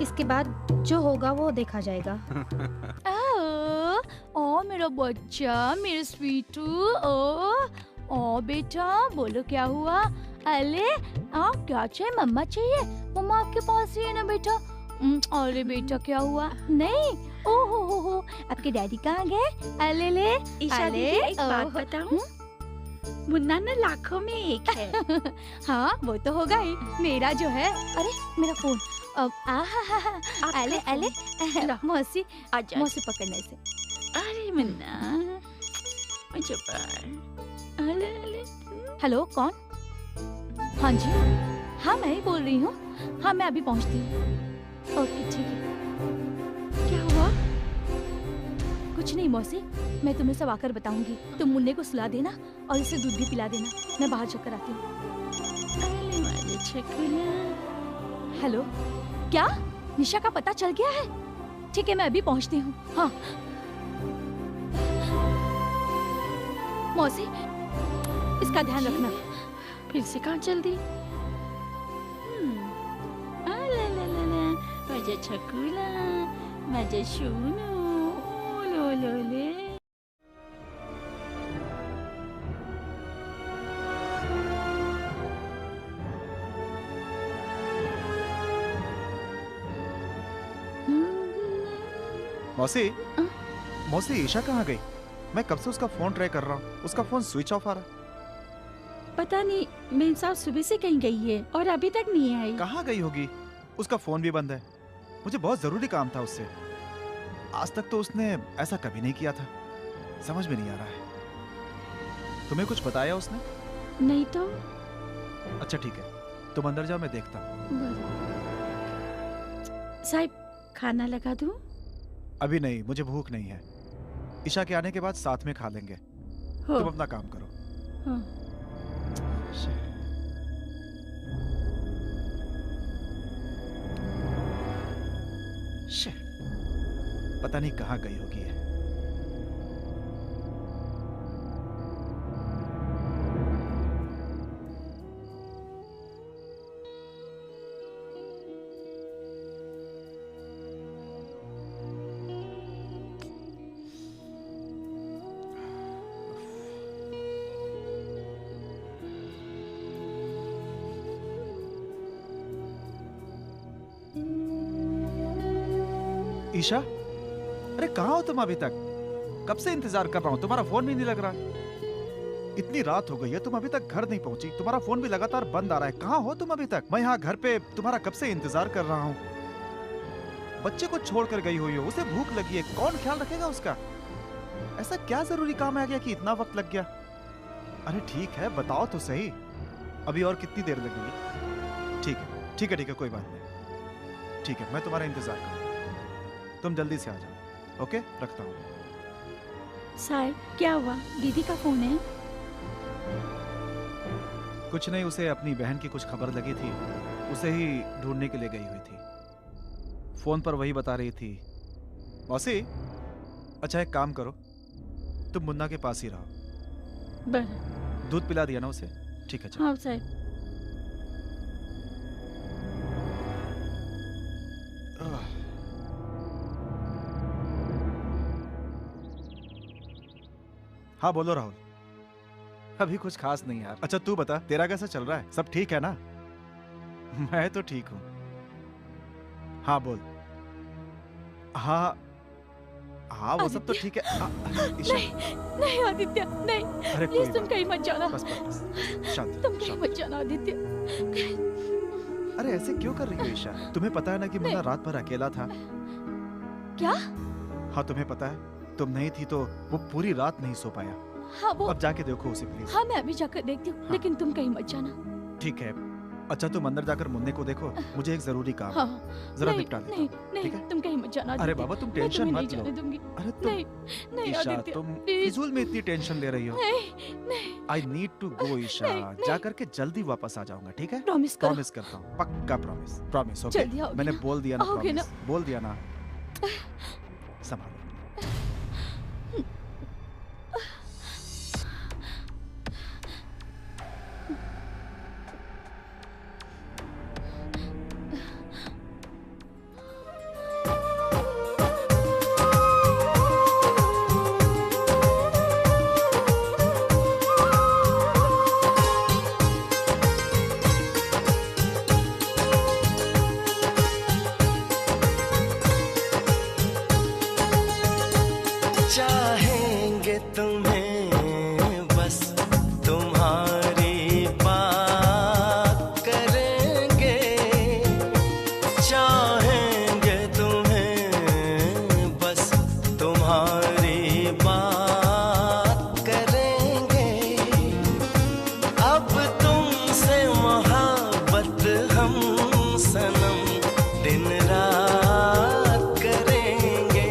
इसके बाद जो होगा वो देखा जाएगा। ओ मेरा बच्चा, मेरा स्वीटू। ओ बेटा, बोलो क्या हुआ? अले क्या चाहिए? मम्मा चाहिए? मम्मा आपके पास ही है ना बेटा। अरे बेटा क्या हुआ? नहीं, ओहो हो, आपके डैडी कहाँ गए? अले ले, ईशा अले, दीदी, एक बात ओहो। बताऊं? मुन्ना ना लाखों में एक है। हाँ वो तो होगा ही। मेरा जो है, अरे मेरा फोन। अब आपका अले फोन। अले लो। मौसी, आजा। मौसी पकड़ने से। अरे मुन्ना, मुझे पर। अले अले। हेलो, कौन? हाँ जी, हाँ मैं ही बोल रही हूँ। हाँ मैं अभी पहुँचती हूँ। ओके ठीक है। क्या हुआ? कुछ नहीं मौसी, मैं तुम्हें सब आकर बताऊंगी। तुम मुन्ने को सुला देना और इसे दूध भी पिला देना। मैं बाहर चक्कर आती हूँ। हेलो, क्या निशा का पता चल गया है? ठीक है, मैं अभी पहुंचती हूँ। हाँ मौसी, इसका ध्यान रखना। फिर से कहाँ चल दी? माझ्या छकुला, माझ्या शूनू, लो लो ले। मौसी, मौसी ईशा कहाँ गई? मैं कब से उसका फोन ट्राई कर रहा हूँ, उसका फोन स्विच ऑफ आ रहा है। पता नहीं, मेरे साथ सुबह से कहीं गई है और अभी तक नहीं आई। कहाँ गई होगी? उसका फोन भी बंद है। मुझे बहुत जरूरी काम था उससे। आज तक तो उसने ऐसा कभी नहीं किया था। समझ में नहीं आ रहा है। तुम्हें कुछ बताया उसने? नहीं तो। अच्छा ठीक है, तुम अंदर जाओ, मैं देखता हूँ। साहिब, खाना लगा दूं? अभी नहीं, मुझे भूख नहीं है। ईशा के आने के बाद साथ में खा लेंगे। तुम अपना काम करो। हाँ। पता नहीं कहाँ गई होगी ये। ईशा, अरे कहाँ हो तुम अभी तक? कब से इंतजार कर रहा हूँ, तुम्हारा फोन भी नहीं लग रहा। इतनी रात हो गई है, तुम अभी तक घर नहीं पहुंची। तुम्हारा फोन भी लगातार बंद आ रहा है। कहाँ हो तुम अभी तक? मैं यहाँ घर पे तुम्हारा कब से इंतजार कर रहा हूँ। बच्चे को छोड़कर गई हुई हो, उसे भूख लगी है, कौन ख्याल रखेगा उसका? ऐसा क्या जरूरी काम आ गया कि इतना वक्त लग गया? अरे ठीक है, बताओ तो सही, अभी और कितनी देर लगेगी? ठीक है ठीक है ठीक है, कोई बात नहीं। ठीक है, मैं तुम्हारा इंतजार करूँ। तुम जल्दी से आ जाओ। ओके, रखता हूँ। साहिब, क्या हुआ? दीदी का फोन है? कुछ नहीं, उसे अपनी बहन की कुछ खबर लगी थी, उसे ही ढूंढने के लिए गई हुई थी। फोन पर वही बता रही थी। मौसी, अच्छा एक काम करो, तुम मुन्ना के पास ही रहो। बराबर। दूध पिला दिया ना उसे? ठीक है, चलो। हाँ साहिब। हाँ बोलो राहुल। अभी कुछ खास नहीं यार। अच्छा तू बता, तेरा कैसा चल रहा है? सब ठीक है ना? मैं तो ठीक हूँ। हाँ बोल। हाँ हाँ, वो सब तो ठीक है। ईशा, नहीं आदित्य, नहीं। अरे कोई प्लीज तुम बात कहीं मत जाना। बस बस शांत तुम कहीं शांत। मत जाना आदित्य। अरे ऐसे क्यों कर रही हो ईशा? तुम्हें पता है ना कि मुन्ना रात भर अकेला था। क्या? हाँ तुम्हें पता है, तुम नहीं थी तो वो पूरी रात नहीं सो पाया। हाँ वो, अब जाके देखो उसे प्लीज। हाँ मैं अभी जाकर देखती हूँ, हाँ। लेकिन तुम कहीं मत जाना। ठीक है। अच्छा तुम अंदर जाकर मुन्ने को देखो, मुझे एक जरूरी काम है। हाँ जरा नहीं, निपटा लेता नहीं हूँ। नहीं, ठीक है? तुम कहीं मत जाना अरे आदित्य। बाबा तुम मैं टेंशन तुम्हें नहीं मत लो। जाने दूंगी। अरे तुम नहीं नहीं ईशा, आदित्य, तुम प्लीज। फिजूल में इतनी टेंशन ले रही हो। नहीं नहीं, I need to go Isha. नहीं, नहीं। जा करके जल्दी वापस आ जाऊंगा, ठीक है? प्रॉमिस करो। प्रॉमिस करता हूँ, पक्का प्रॉमिस। Promise, okay? जल्दी आओगे मैंने ना? बोल दिया ना, आओगे ना? प्रॉमिस बोल दिया ना। संभालो। चाहेंगे तुम्हें बस तुम्हारी बात करेंगे, चाहेंगे तुम्हें बस तुम्हारी बात करेंगे। अब तुमसे मोहब्बत हम सनम दिन रात करेंगे।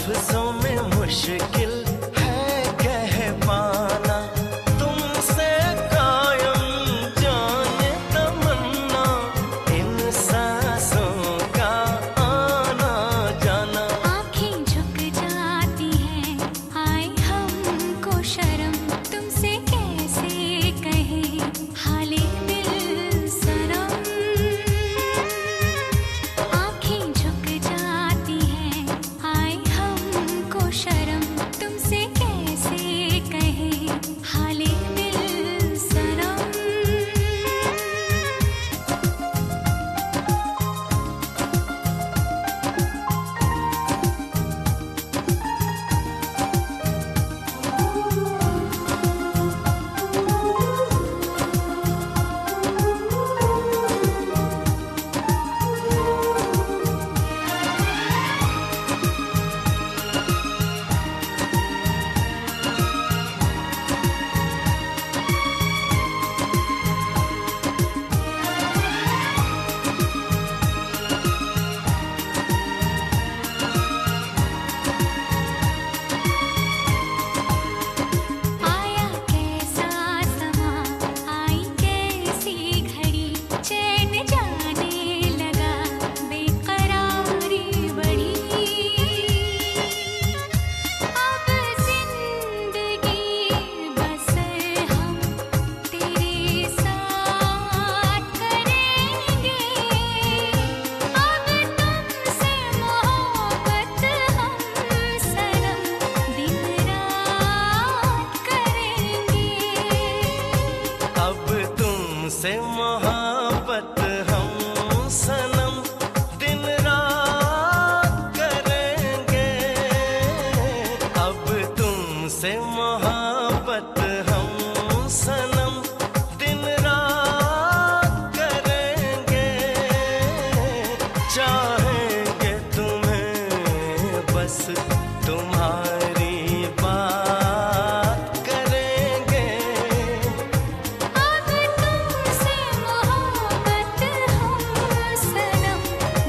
लफ्जों में मुश्किल है कह पाना, तुमसे कायम जाने तमन्ना, इन सांसों का आना जाना। आँखें झुक जाती हैं, आए हमको शर्म, तुमसे कैसे कहें हाले दिल सनम। आँखें झुक जाती हैं, आए हमको शर्म, तुमसे कैसे कहें हाले दिल सनम। आया कैसा समा, आई कैसी घड़ी, चैन जाने लगा, बेकरारी बढ़ी। अब जिंदगी बसर हम तेरे साथ करेंगे, अब तुमसे मोहब्बत हम सनम दिन रात करेंगे। अब तुमसे मोहब्बत हम सनम दिन रात करेंगे, अब तुमसे मोहब्बत हम सनम दिन रात करेंगे, चाहेंगे तुम्हें बस तुम्हारी बात करेंगे। अब तुमसे मोहब्बत हम सनम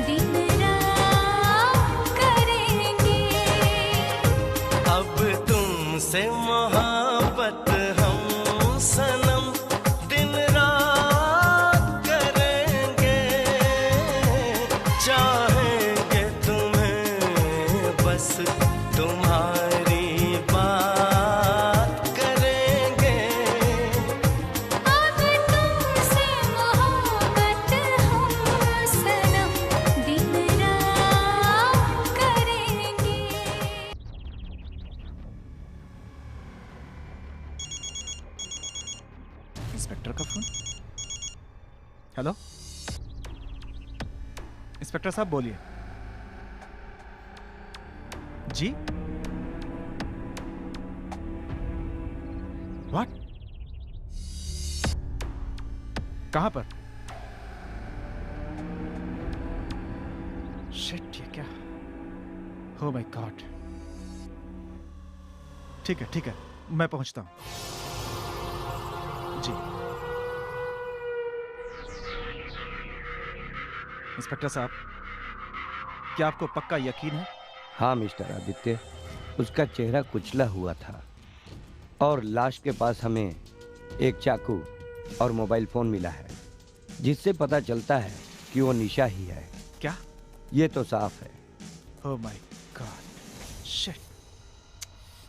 दिन रात करेंगे। अब तुमसे मोहब्बत हम सनम दिन रात करेंगे, चाहेंगे तुम्हें बस तुम्हारी बात करेंगे। अब तुमसे मोहब्बत हम सनम दिन रात करेंगे। इंस्पेक्टर का फोन। हेलो इंस्पेक्टर साहब बोलिए। जी व्हाट? कहां पर? शिट, ये क्या? Oh my God। ठीक है मैं पहुंचता हूं। जी इंस्पेक्टर साहब, क्या आपको पक्का यकीन है? हाँ मिस्टर आदित्य, उसका चेहरा कुचला हुआ था और लाश के पास हमें एक चाकू और मोबाइल फोन मिला है, जिससे पता चलता है कि वो निशा ही है। क्या? ये तो साफ है। Oh my God। Shit.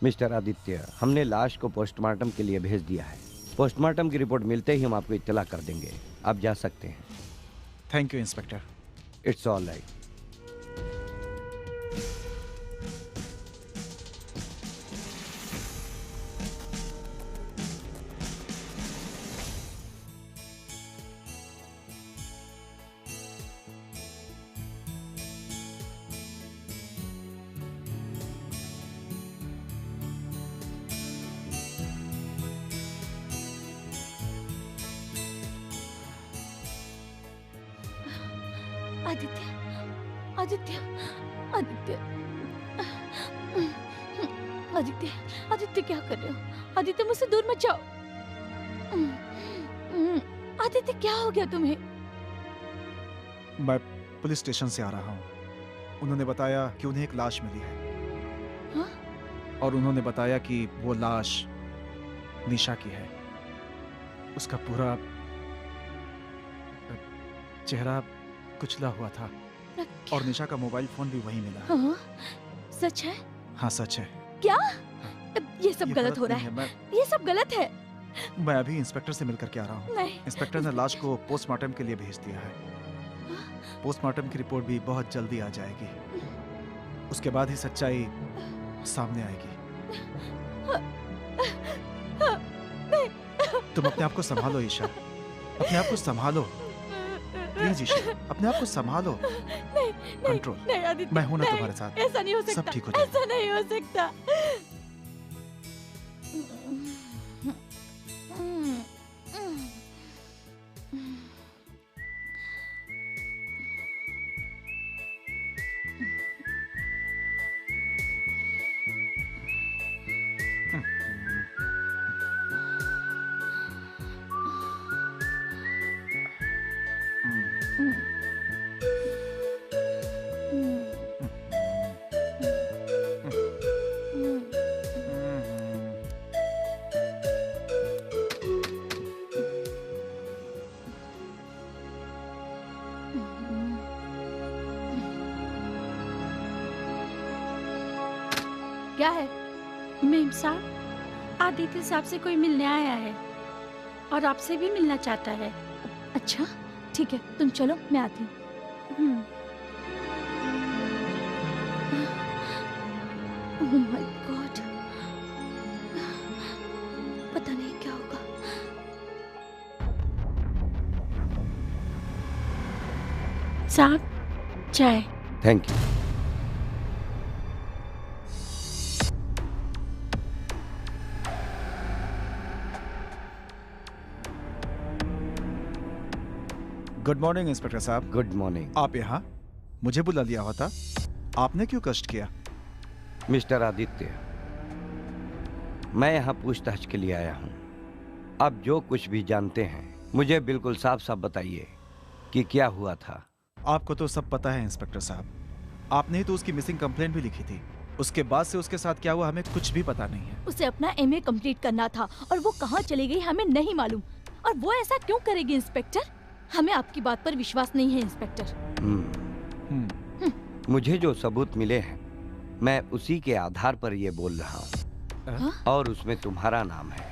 Mister Aditya, हमने लाश को पोस्टमार्टम के लिए भेज दिया है। पोस्टमार्टम की रिपोर्ट मिलते ही हम आपको इत्तला कर देंगे। आप जा सकते हैं। Thank you inspector. It's all right. Aditya, Aditya, Aditya, Aditya, Aditya क्या कर रहे हो? आदित्य मुझसे दूर मत जाओ। आदित्य क्या हो गया तुम्हें? मैं पुलिस स्टेशन से आ रहा हूँ। उन्होंने बताया कि उन्हें एक लाश मिली है। हाँ? और उन्होंने बताया कि वो लाश निशा की है। उसका पूरा चेहरा कुचला हुआ था और निशा का मोबाइल फोन भी वहीं मिला है। हाँ? सच है? हाँ सच है। क्या? ये सब ये गलत हो रहा नहीं है। ये सब गलत है। मैं अभी इंस्पेक्टर से मिलकर के आ रहा हूँ। नहीं। इंस्पेक्टर ने लाश को पोस्टमार्टम के लिए भेज दिया है। पोस्टमार्टम की रिपोर्ट भी बहुत जल्दी आ जाएगी। उसके बाद ही सच्चाई सामने आएगी। तुम अपने आप को संभालो ईशा, अपने आप को संभालो प्लीज ईशा, अपने आप को संभालो। नहीं, कंट्रोल। नहीं आदित्य, मैं हूं ना नहीं, तुम्हारे साथ। ऐसा नहीं हो सकता। सब ठीक हो जाएगा। ऐसा नहीं हो सकता। क्या है? मेम साहब, आदित्य साहब से कोई मिलने आया है और आपसे भी मिलना चाहता है। अच्छा ठीक है, तुम चलो, मैं आती हूँ। ओह माय गॉड, पता नहीं क्या होगा। साहब, चाय। Thank you. Good morning inspector साहब। Good morning. आप यहाँ? मुझे बुला लिया होता। आपने क्यों कष्ट किया? मिस्टर आदित्य, मैं यहाँ पूछताछ के लिए आया हूँ। अब जो कुछ भी जानते हैं मुझे बिल्कुल साफ साफ बताइए कि क्या हुआ था। आपको तो सब पता है इंस्पेक्टर साहब, आपने ही तो उसकी मिसिंग कंप्लेंट भी लिखी थी। उसके बाद से उसके साथ क्या हुआ हमें कुछ भी पता नहीं है। उसे अपना एमए कंप्लीट करना था और वो कहाँ चली गई हमें नहीं मालूम। और वो ऐसा क्यों करेगी इंस्पेक्टर? हमें आपकी बात पर विश्वास नहीं है इंस्पेक्टर। मुझे जो सबूत मिले हैं मैं उसी के आधार पर ये बोल रहा हूँ, और उसमें तुम्हारा नाम है,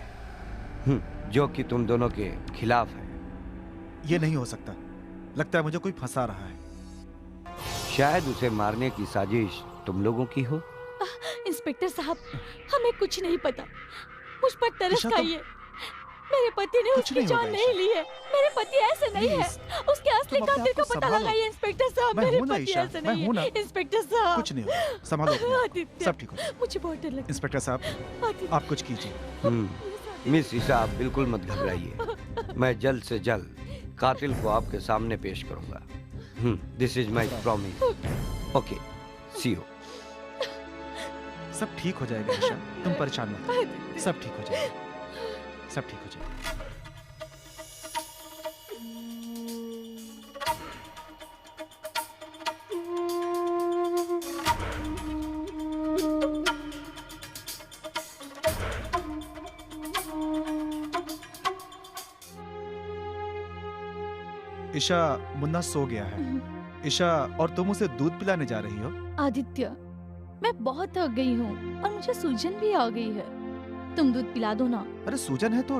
जो कि तुम दोनों के खिलाफ है। ये नहीं हो सकता, लगता है मुझे कोई फंसा रहा है। शायद उसे मारने की साजिश तुम लोगों की हो। इंस्पेक्टर साहब, हमें कुछ नहीं पता। मुझ पर तरस ईशा, खाइए। मेरे पति ने कुछ उसकी नहीं जान होगा, नहीं ली है। मेरे पति ऐसे नहीं है। उसके असली तुम अपने कातिल आप का को पता संभालो। लगाइए इंस्पेक्टर साहब। मैं मेरे हूं ना पति ईशा, ऐसे मैं नहीं हूं ना। है इंस्पेक्टर साहब। कुछ नहीं होगा, संभालो अपने आप को। आदित्य, सब ठीक हो जाएगा। मुझे बहुत डर लगता इंस्पेक्टर साहब, आदित्य। आप कुछ कीजिए। मिस ईशा, आप बिल्कुल मत घबराइए। मैं जल्द से जल्द कातिल को आपके सामने पेश करूंगा। This is my promise. Okay, see you. सब ठीक हो जाएगा ईशा, तुम परेशान मत हो। सब ठीक हो जाएगा, सब ठीक हो जाएगा। ईशा, मुन्ना सो गया है। ईशा, और तुम उसे दूध पिलाने जा रही हो? आदित्य, मैं बहुत थक गई हूँ और मुझे सूजन भी आ गई है। तुम दूध पिला दो ना। अरे सूजन है तो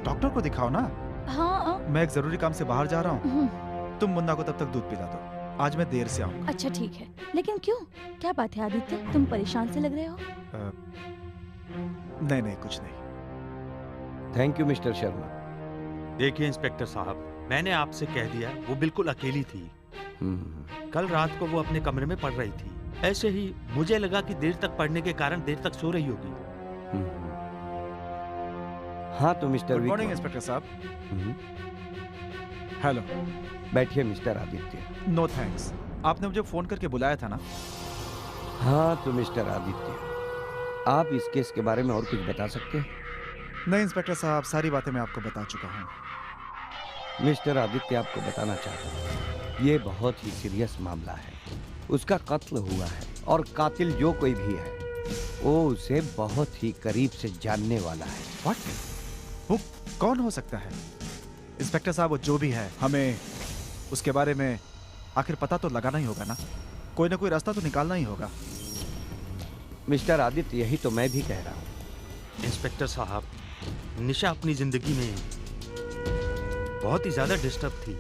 डॉक्टर को दिखाओ ना। हाँ। मैं एक जरूरी काम से बाहर जा रहा हूँ, तुम मुन्ना को तब तक दूध पिला दो। आज मैं देर से आऊंगा। अच्छा ठीक है, लेकिन क्यों? क्या बात है आदित्य, तुम परेशान से लग रहे हो? नहीं नहीं, कुछ नहीं। Thank you mister Sharma. देखिए इंस्पेक्टर साहब, मैंने आपसे कह दिया वो बिल्कुल अकेली थी। कल रात को वो अपने कमरे में पढ़ रही थी। ऐसे ही मुझे लगा कि देर तक पढ़ने के कारण देर तक सो रही होगी। हाँ तो मिस्टर गुड मॉर्निंग इंस्पेक्टर साहब। हेलो। बैठिए मिस्टर आदित्य। नो थैंक्स, आपने मुझे फोन करके बुलाया था ना। हाँ तो मिस्टर आदित्य, आप इस केस के बारे में और कुछ बता सकते हैं? नहीं इंस्पेक्टर साहब, सारी बातें मैं आपको बता चुका हूँ। मिस्टर आदित्य, आपको बताना चाहता हूँ, ये बहुत ही सीरियस मामला है। उसका कत्ल हुआ है और कातिल जो कोई भी है वो उसे बहुत ही करीब से जानने वाला है। व्हाट? वो कौन हो सकता है? इंस्पेक्टर साहब, वो जो भी है, हमें उसके बारे में आखिर पता तो लगाना ही होगा ना। कोई ना कोई रास्ता तो निकालना ही होगा। मिस्टर आदित्य, यही तो मैं भी कह रहा हूँ। इंस्पेक्टर साहब, निशा अपनी जिंदगी में बहुत ही ज्यादा डिस्टर्ब थी।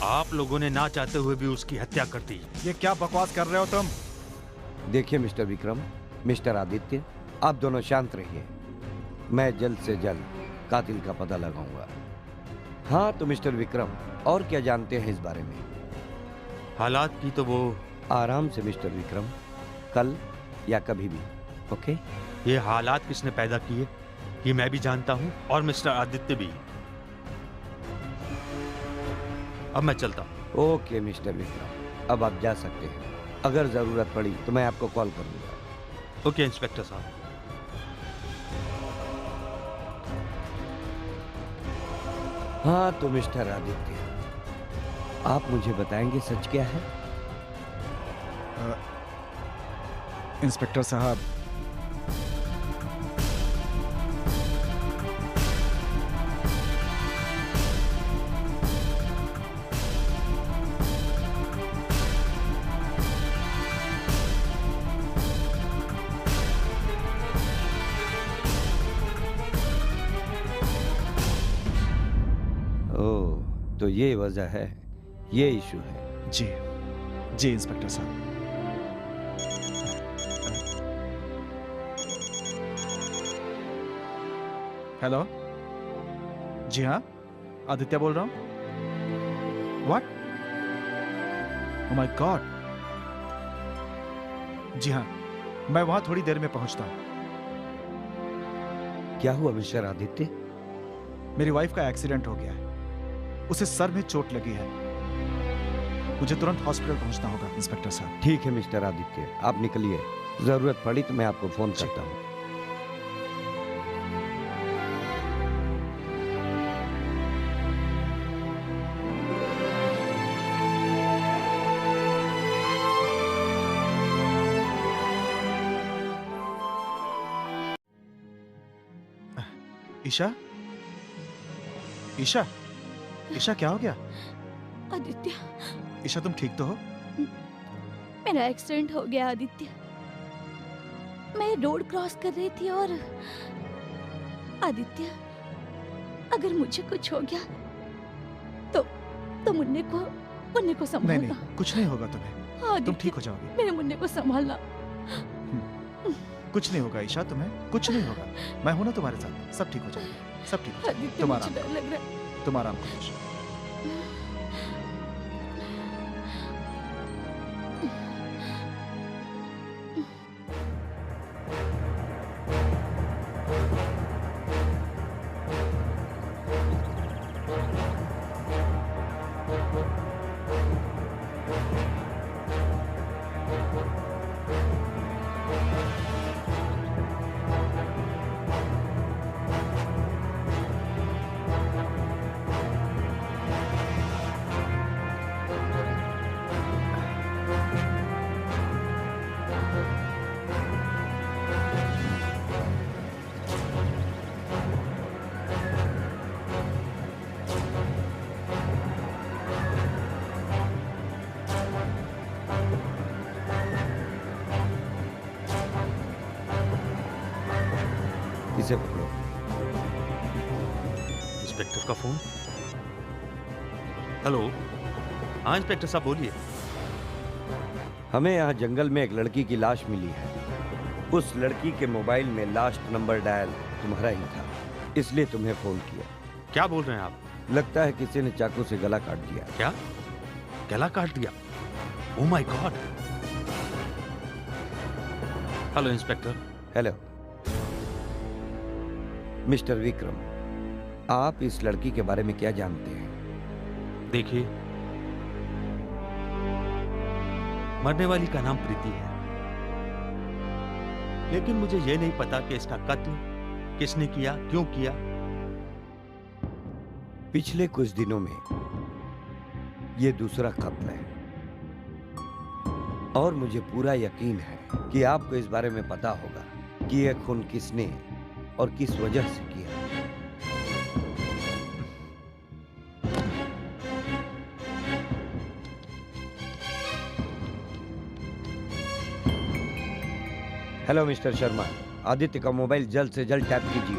आप लोगों ने ना चाहते हुए भी उसकी हत्या कर दी। ये क्या बकवास कर रहे हो तुम? देखिए मिस्टर विक्रम, मिस्टर आदित्य, आप दोनों शांत रहिए। मैं जल्द से जल्द कातिल का पता लगाऊंगा। हाँ तो मिस्टर विक्रम, और क्या जानते हैं इस बारे में? हालात की तो वो आराम से मिस्टर विक्रम, कल या कभी भी। ओके? ये हालात किसने पैदा किए ये मैं भी जानता हूँ, और मिस्टर आदित्य भी। अब मैं चलता हूँ। ओके मिस्टर विक्रम, अब आप जा सकते हैं। अगर जरूरत पड़ी तो मैं आपको कॉल करूंगा। ओके इंस्पेक्टर साहब। हाँ तो मिस्टर आदित्य, आप मुझे बताएंगे सच क्या है? इंस्पेक्टर साहब, ओह, तो ये वजह है, ये इशू है। जी जी इंस्पेक्टर साहब। हेलो, जी हाँ, आदित्य बोल रहा हूँ। व्हाट? Oh my god. जी हाँ, मैं वहां थोड़ी देर में पहुंचता हूँ। क्या हुआ मिस्टर आदित्य? मेरी वाइफ का एक्सीडेंट हो गया है, उसे सर में चोट लगी है। मुझे तुरंत हॉस्पिटल पहुंचना होगा इंस्पेक्टर साहब। ठीक है मिस्टर आदित्य, आप निकलिए। जरूरत पड़ी तो मैं आपको फोन करता हूँ। ईशा, ईशा, ईशा क्या हो गया? आदित्य, ईशा तुम ठीक तो हो? मेरा एक्सीडेंट हो गया आदित्य। मैं रोड क्रॉस कर रही थी और आदित्य, अगर मुझे कुछ हो गया तो मुन्ने को नहीं संभालना। नहीं, कुछ नहीं होगा तुम्हें, तुम आदित्य, ठीक हो जाओगी। मेरे मुन्ने को संभालना। कुछ नहीं होगा ईशा, तुम्हें कुछ नहीं होगा। मैं हूं ना तुम्हारे साथ, सब ठीक हो जाएगा, सब ठीक हो जाएगा। आदित्य, तुम मुझे आराम डर करो, लग रहा है। तुम आराम करो ईशा। इसे पकड़ो। इंस्पेक्टर का फोन। हेलो, हाँ इंस्पेक्टर साहब बोलिए। हमें यहाँ जंगल में एक लड़की की लाश मिली है। उस लड़की के मोबाइल में लास्ट नंबर डायल तुम्हारा ही था, इसलिए तुम्हें फोन किया। क्या बोल रहे हैं आप? लगता है किसी ने चाकू से गला काट दिया। क्या गला काट दिया? ओह my God. Hello inspector. Hello mister Vikram, आप इस लड़की के बारे में क्या जानते हैं? देखिए, मरने वाली का नाम प्रीति है, लेकिन मुझे यह नहीं पता कि इसका कत्ल किसने किया, क्यों किया। पिछले कुछ दिनों में ये दूसरा कत्ल है। और मुझे पूरा यकीन है कि आपको इस बारे में पता होगा कि यह खून किसने और किस वजह से किया। हेलो मिस्टर शर्मा, आदित्य का मोबाइल जल्द से जल्द टैप कीजिए।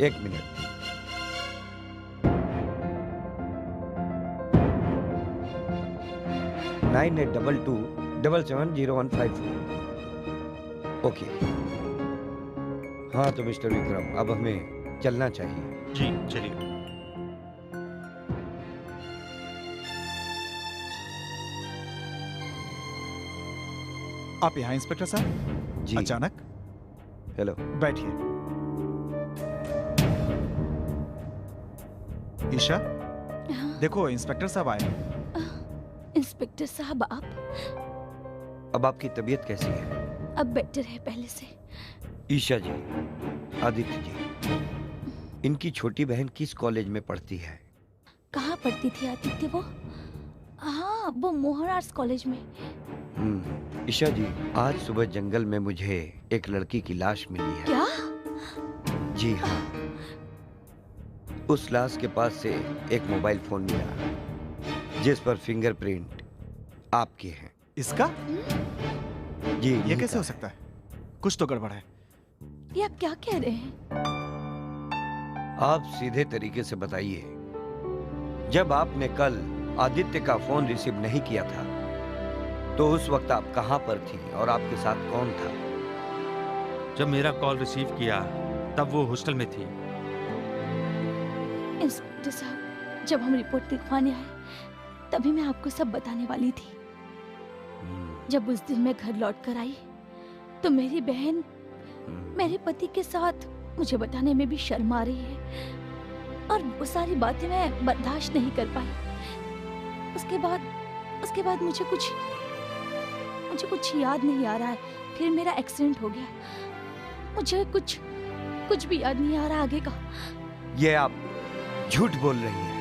1 मिनट। नाइन 9822770154। ओके। हाँ तो मिस्टर विक्रम, अब हमें चलना चाहिए। जी चलिए। आप यहाँ इंस्पेक्टर साहब? जी। अचानक? हेलो। बैठिए। ईशा, देखो इंस्पेक्टर साहब आए। इंस्पेक्टर साहब, आप अब आपकी तबीयत कैसी है? अब बेटर है पहले से। ईशा जी, आदित्य जी, इनकी छोटी बहन किस कॉलेज में पढ़ती है? कहाँ पढ़ती थी आदित्य वो? हाँ, वो मोहन आर्ट्स कॉलेज में। ईशा जी, आज सुबह जंगल में मुझे एक लड़की की लाश मिली है। क्या? जी हाँ। उस लाश के पास से एक मोबाइल फोन मिला जिस पर फिंगरप्रिंट आपके हैं। इसका? जी। ये कैसे हो सकता है? कुछ तो गड़बड़ है। ये आप क्या कह रहे हैं? आप सीधे तरीके से बताइए, जब आपने कल आदित्य का फोन रिसीव नहीं किया था तो उस वक्त आप कहां पर थी और आपके साथ कौन था? जब मेरा कॉल रिसीव किया तब वो हॉस्टल में थी। इंस्पेक्टर साहब, जब हम रिपोर्ट लिखवाने आए तभी मैं आपको सब बताने वाली थी। जब उस दिन मैं घर लौट कर आई तो मेरी बहन मेरे पति के साथ, मुझे बताने में भी शर्म आ रही है और वो सारी बातें मैं बर्दाश्त नहीं कर पाई। उसके बाद मुझे कुछ याद नहीं आ रहा है। फिर मेरा एक्सीडेंट हो गया। मुझे कुछ भी याद नहीं आ रहा आगे का। ये आप झूठ बोल रही हैं।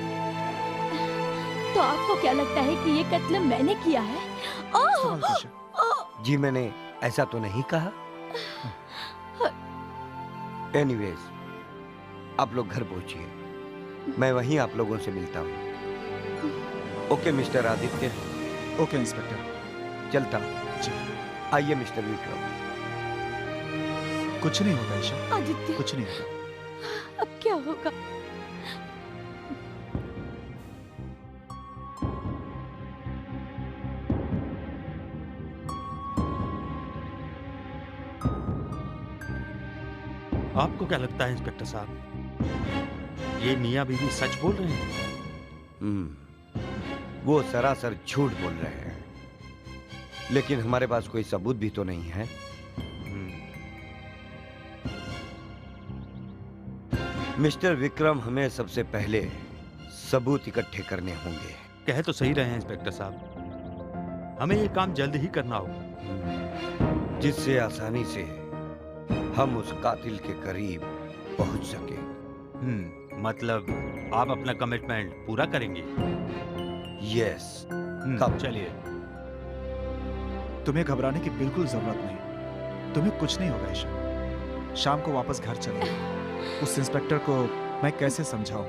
तो आपको क्या लगता है कि ये कत्ल मैंने किया है? जी मैंने ऐसा तो नहीं कहा। एनीवेज, आप लोग घर पहुंचिए, मैं वहीं आप लोगों से मिलता हूँ। Okay mister Aditya. Okay inspector. चलता हूँ। आइए मिस्टर विक्रम। कुछ नहीं होगा ईशा। आदित्य, कुछ नहीं होगा। अब क्या होगा? आपको क्या लगता है इंस्पेक्टर साहब, ये मियां बीवी सच बोल रहे हैं? वो सरासर झूठ बोल रहे हैं, लेकिन हमारे पास कोई सबूत भी तो नहीं है। मिस्टर विक्रम, हमें सबसे पहले सबूत इकट्ठे करने होंगे। कह तो सही रहे हैं इंस्पेक्टर साहब, हमें ये काम जल्द ही करना होगा, जिससे आसानी से हम उस कातिल के करीब पहुंच सके। मतलब आप अपना कमिटमेंट पूरा करेंगे? यस। कब? चलिए। तुम्हें घबराने की बिल्कुल जरूरत नहीं। तुम्हें कुछ नहीं होगा ईशा। शाम को वापस घर चलो। उस इंस्पेक्टर को मैं कैसे समझाऊं?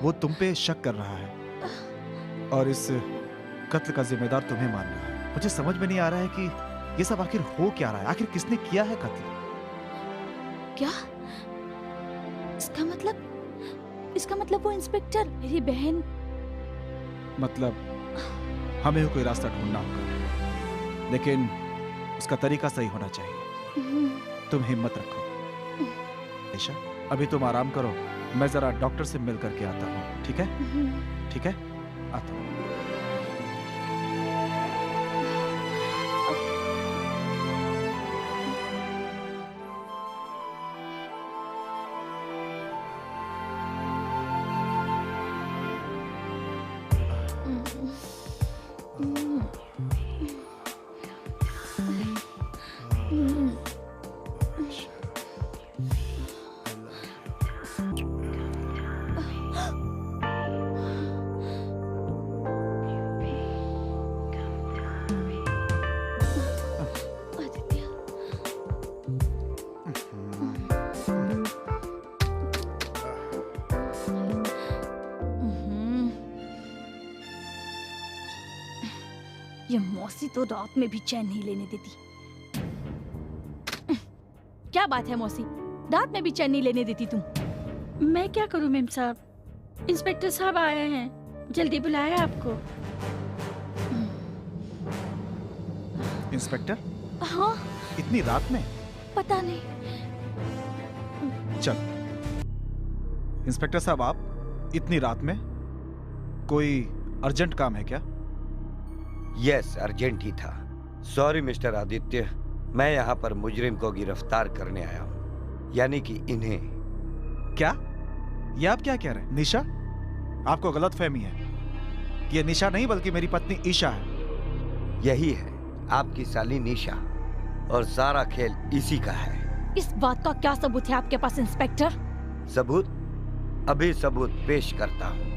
वो तुम पे शक कर रहा है और इस कत्ल का जिम्मेदार तुम्हें मान रहा है। मुझे समझ में नहीं आ रहा है कि ये सब आखिर हो क्या रहा है। आखिर किसने किया है कत्ल? क्या? इसका मतलब वो इंस्पेक्टर मेरी बहन। मतलब हमें कोई रास्ता ढूंढना होगा, लेकिन उसका तरीका सही होना चाहिए। तुम हिम्मत रखो ईशा। अभी तुम आराम करो, मैं जरा डॉक्टर से मिल करके आता हूँ। ठीक है? ठीक है, आता हूँ। ये मौसी तो रात में भी चैन नहीं लेने देती। क्या बात है मौसी, रात में भी चैन नहीं लेने देती तुम? मैं क्या करूं मेम साहब, इंस्पेक्टर साहब आए हैं, जल्दी बुलाया आपको। इंस्पेक्टर? हाँ इतनी रात में? पता नहीं। चल इंस्पेक्टर साहब, आप इतनी रात में, कोई अर्जेंट काम है क्या? यस, अर्जेंट ही था। सॉरी मिस्टर आदित्य, मैं यहाँ पर मुजरिम को गिरफ्तार करने आया हूँ, यानी कि इन्हें। क्या? ये आप क्या कह रहे हैं? निशा? आपको गलत फहमी है। ये निशा नहीं बल्कि मेरी पत्नी ईशा है। यही है आपकी साली निशा, और सारा खेल इसी का है। इस बात का क्या सबूत है आपके पास इंस्पेक्टर? सबूत? अभी सबूत पेश करता हूँ।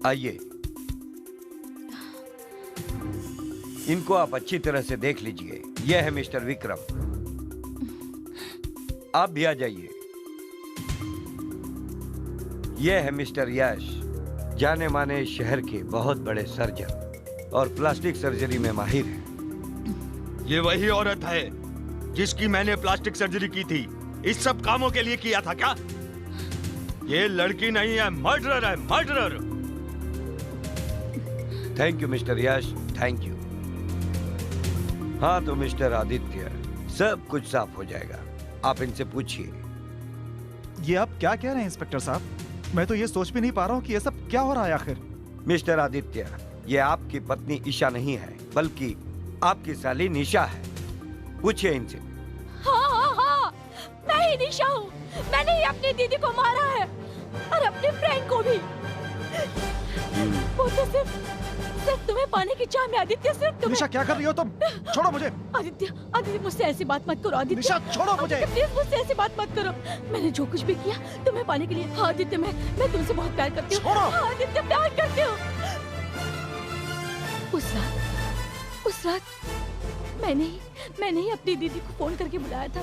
आइए, इनको आप अच्छी तरह से देख लीजिए। यह है मिस्टर विक्रम। आप भी आ जाइए। यह है मिस्टर यश, जाने माने शहर के बहुत बड़े सर्जन और प्लास्टिक सर्जरी में माहिर है। ये वही औरत है जिसकी मैंने प्लास्टिक सर्जरी की थी। इस सब कामों के लिए किया था क्या? ये लड़की नहीं है, मर्डरर है, murderer. Thank you mister Yash, thank you. हाँ तो मिस्टर आदित्य, सब कुछ साफ हो जाएगा, आप इनसे पूछिए। ये आप क्या कह रहे हैं इंस्पेक्टर साहब? मैं तो ये सोच भी नहीं पा रहा हूँ कि ये सब क्या हो रहा है आखिर। मिस्टर आदित्य, ये आपकी पत्नी ईशा नहीं है, बल्कि आपकी साली निशा है। पूछिए इनसे। हाँ, मैं ही निशा हूँ। मैंने ही अपनी दीदी को मारा है और अपने फ्रेंड को भी। वो तो सिर्फ तुम्हें पाने की चाह में आदित्य, सिर्फ तुम्हें। निशा क्या कर रही हो तुम? छोड़ो मुझे। आदित्य मुझसे ऐसी बात मत करो आदित्य। निशा छोड़ो मुझे। प्लीज मुझसे ऐसी बात मत करो। मैंने जो कुछ भी किया तुम्हें पाने के लिए। हाँ आदित्य, मैं तुमसे बहुत प्यार करती हूँ। छोड़ो। हाँ आदित्य, प्यार करती हूँ। उस रात मैंने ही अपनी दीदी को फोन करके बुलाया था।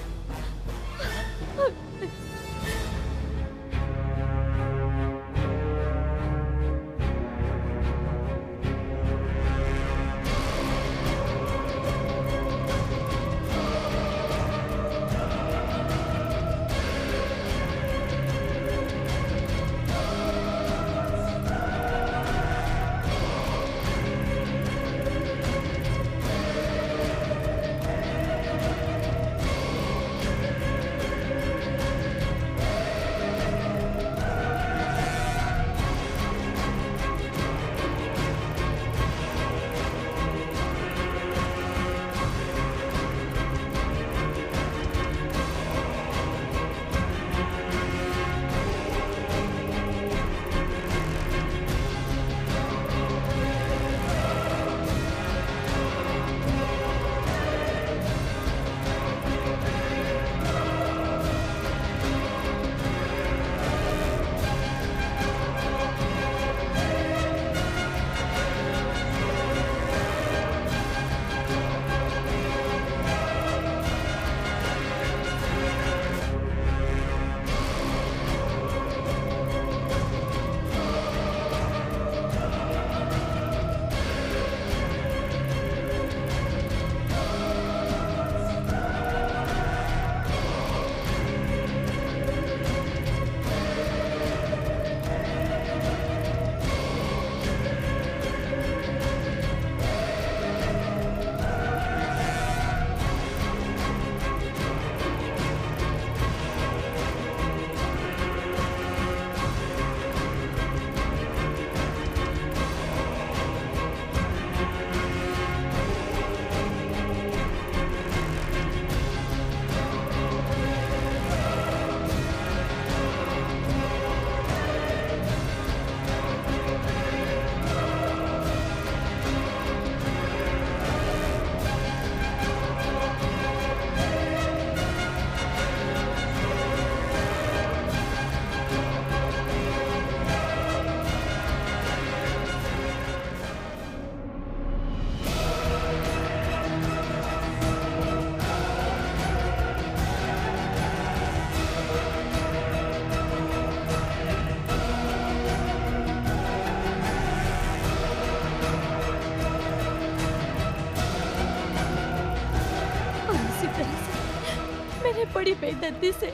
बड़ी बेदर्दी से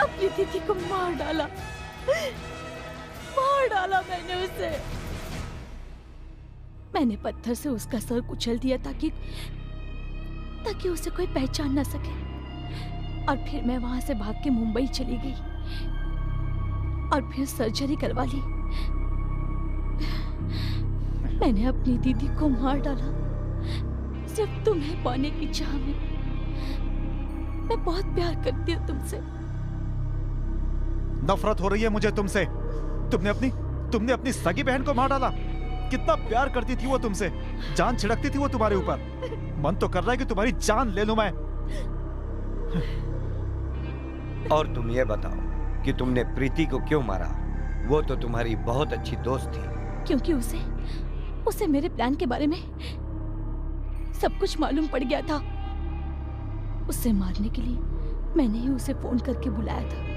अपनी दीदी को मार डाला मैंने उसे। मैंने पत्थर से उसका सर कुचल दिया ताकि उसे कोई पहचान न सके। और फिर मैं वहां से भाग के मुंबई चली गई और फिर सर्जरी करवा ली। मैंने अपनी दीदी को मार डाला सिर्फ तुम्हें पाने की चाह में। मैं बहुत प्यार करती हूँ तुमसे। नफरत हो रही है मुझे तुमसे। तुमने अपनी सगी बहन को मार डाला। कितना प्यार करती थी वो तुमसे, जान छिड़कती थी वो तुम्हारे ऊपर। मन तो कर रहा है कि तुम्हारी जान ले लूं मैं। और तुम ये बताओ कि तुमने प्रीति को क्यों मारा? वो तो तुम्हारी बहुत अच्छी दोस्त थी। क्योंकि उसे मेरे प्लान के बारे में सब कुछ मालूम पड़ गया था। उसे मारने के लिए मैंने ही उसे फोन करके बुलाया था।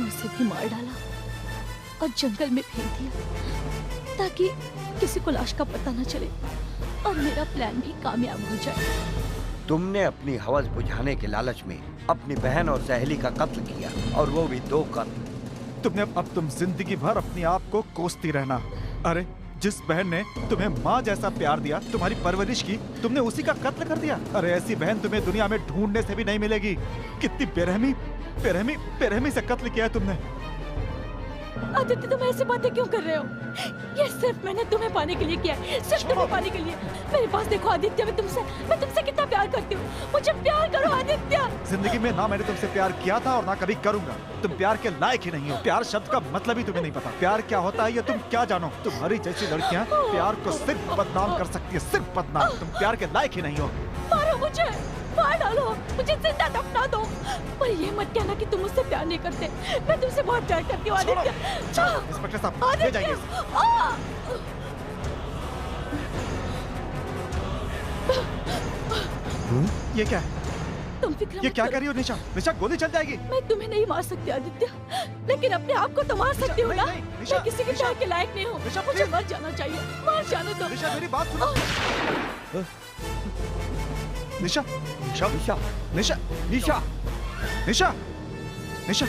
उसे भी मार डाला और जंगल में फेंक दिया ताकि किसी को लाश का पता न चले और मेरा प्लान भी कामयाब हो जाए। तुमने अपनी हवस बुझाने के लालच में अपनी बहन और सहेली का कत्ल किया, और वो भी 2 कत्ल। अब तुम जिंदगी भर अपने आप को कोसती रहना। अरे जिस बहन ने तुम्हें माँ जैसा प्यार दिया, तुम्हारी परवरिश की, तुमने उसी का कत्ल कर दिया। अरे ऐसी बहन तुम्हें दुनिया में ढूंढने से भी नहीं मिलेगी। कितनी बेरहमी से कत्ल किया है तुमने। आदित्य, तुम ऐसी बातें क्यों कर रहे हो? ये सिर्फ मैंने तुम्हें पाने के लिए किया है, सिर्फ तुम्हें पाने के लिए। मेरे पास देखो आदित्य, मैं तुमसे कितना प्यार करती हूँ। मुझे प्यार करो आदित्य। जिंदगी में ना मैंने तुमसे प्यार किया था और ना कभी करूंगा। तुम प्यार के लायक ही नहीं हो। प्यार शब्द का मतलब ही तुम्हें नहीं पता। प्यार क्या होता है ये तुम क्या जानो? तुम्हारी जैसी लड़कियाँ प्यार को सिर्फ बदनाम कर सकती है, सिर्फ बदनाम। तुम प्यार के लायक ही नहीं हो। मारो मुझे, मार डालो, मुझे जिंदा दफना दो, पर ये मत कहना कि तुम मुझसे प्यार नहीं करते। मैं तुमसे बहुत प्यार करती हूँ आदित्य। इंस्पेक्टर साहब, ले जाइए। ये क्या है? तुम फिक्र ये मत क्या करो। कर रही हो निशा? निशा गोली चल जाएगी। मैं तुम्हें नहीं मार सकती आदित्य, लेकिन अपने आप को तो मार सकती हूँ ना। नहीं, निशा, मैं किसी के निशा, प्यार के लायक नहीं हूँ। निशा, मुझे please। मर जाना चाहिए। मर जाने दो। निशा मेरी बात सुनो। निशा, निशा, निशा निशा, निशा निशा, निशा,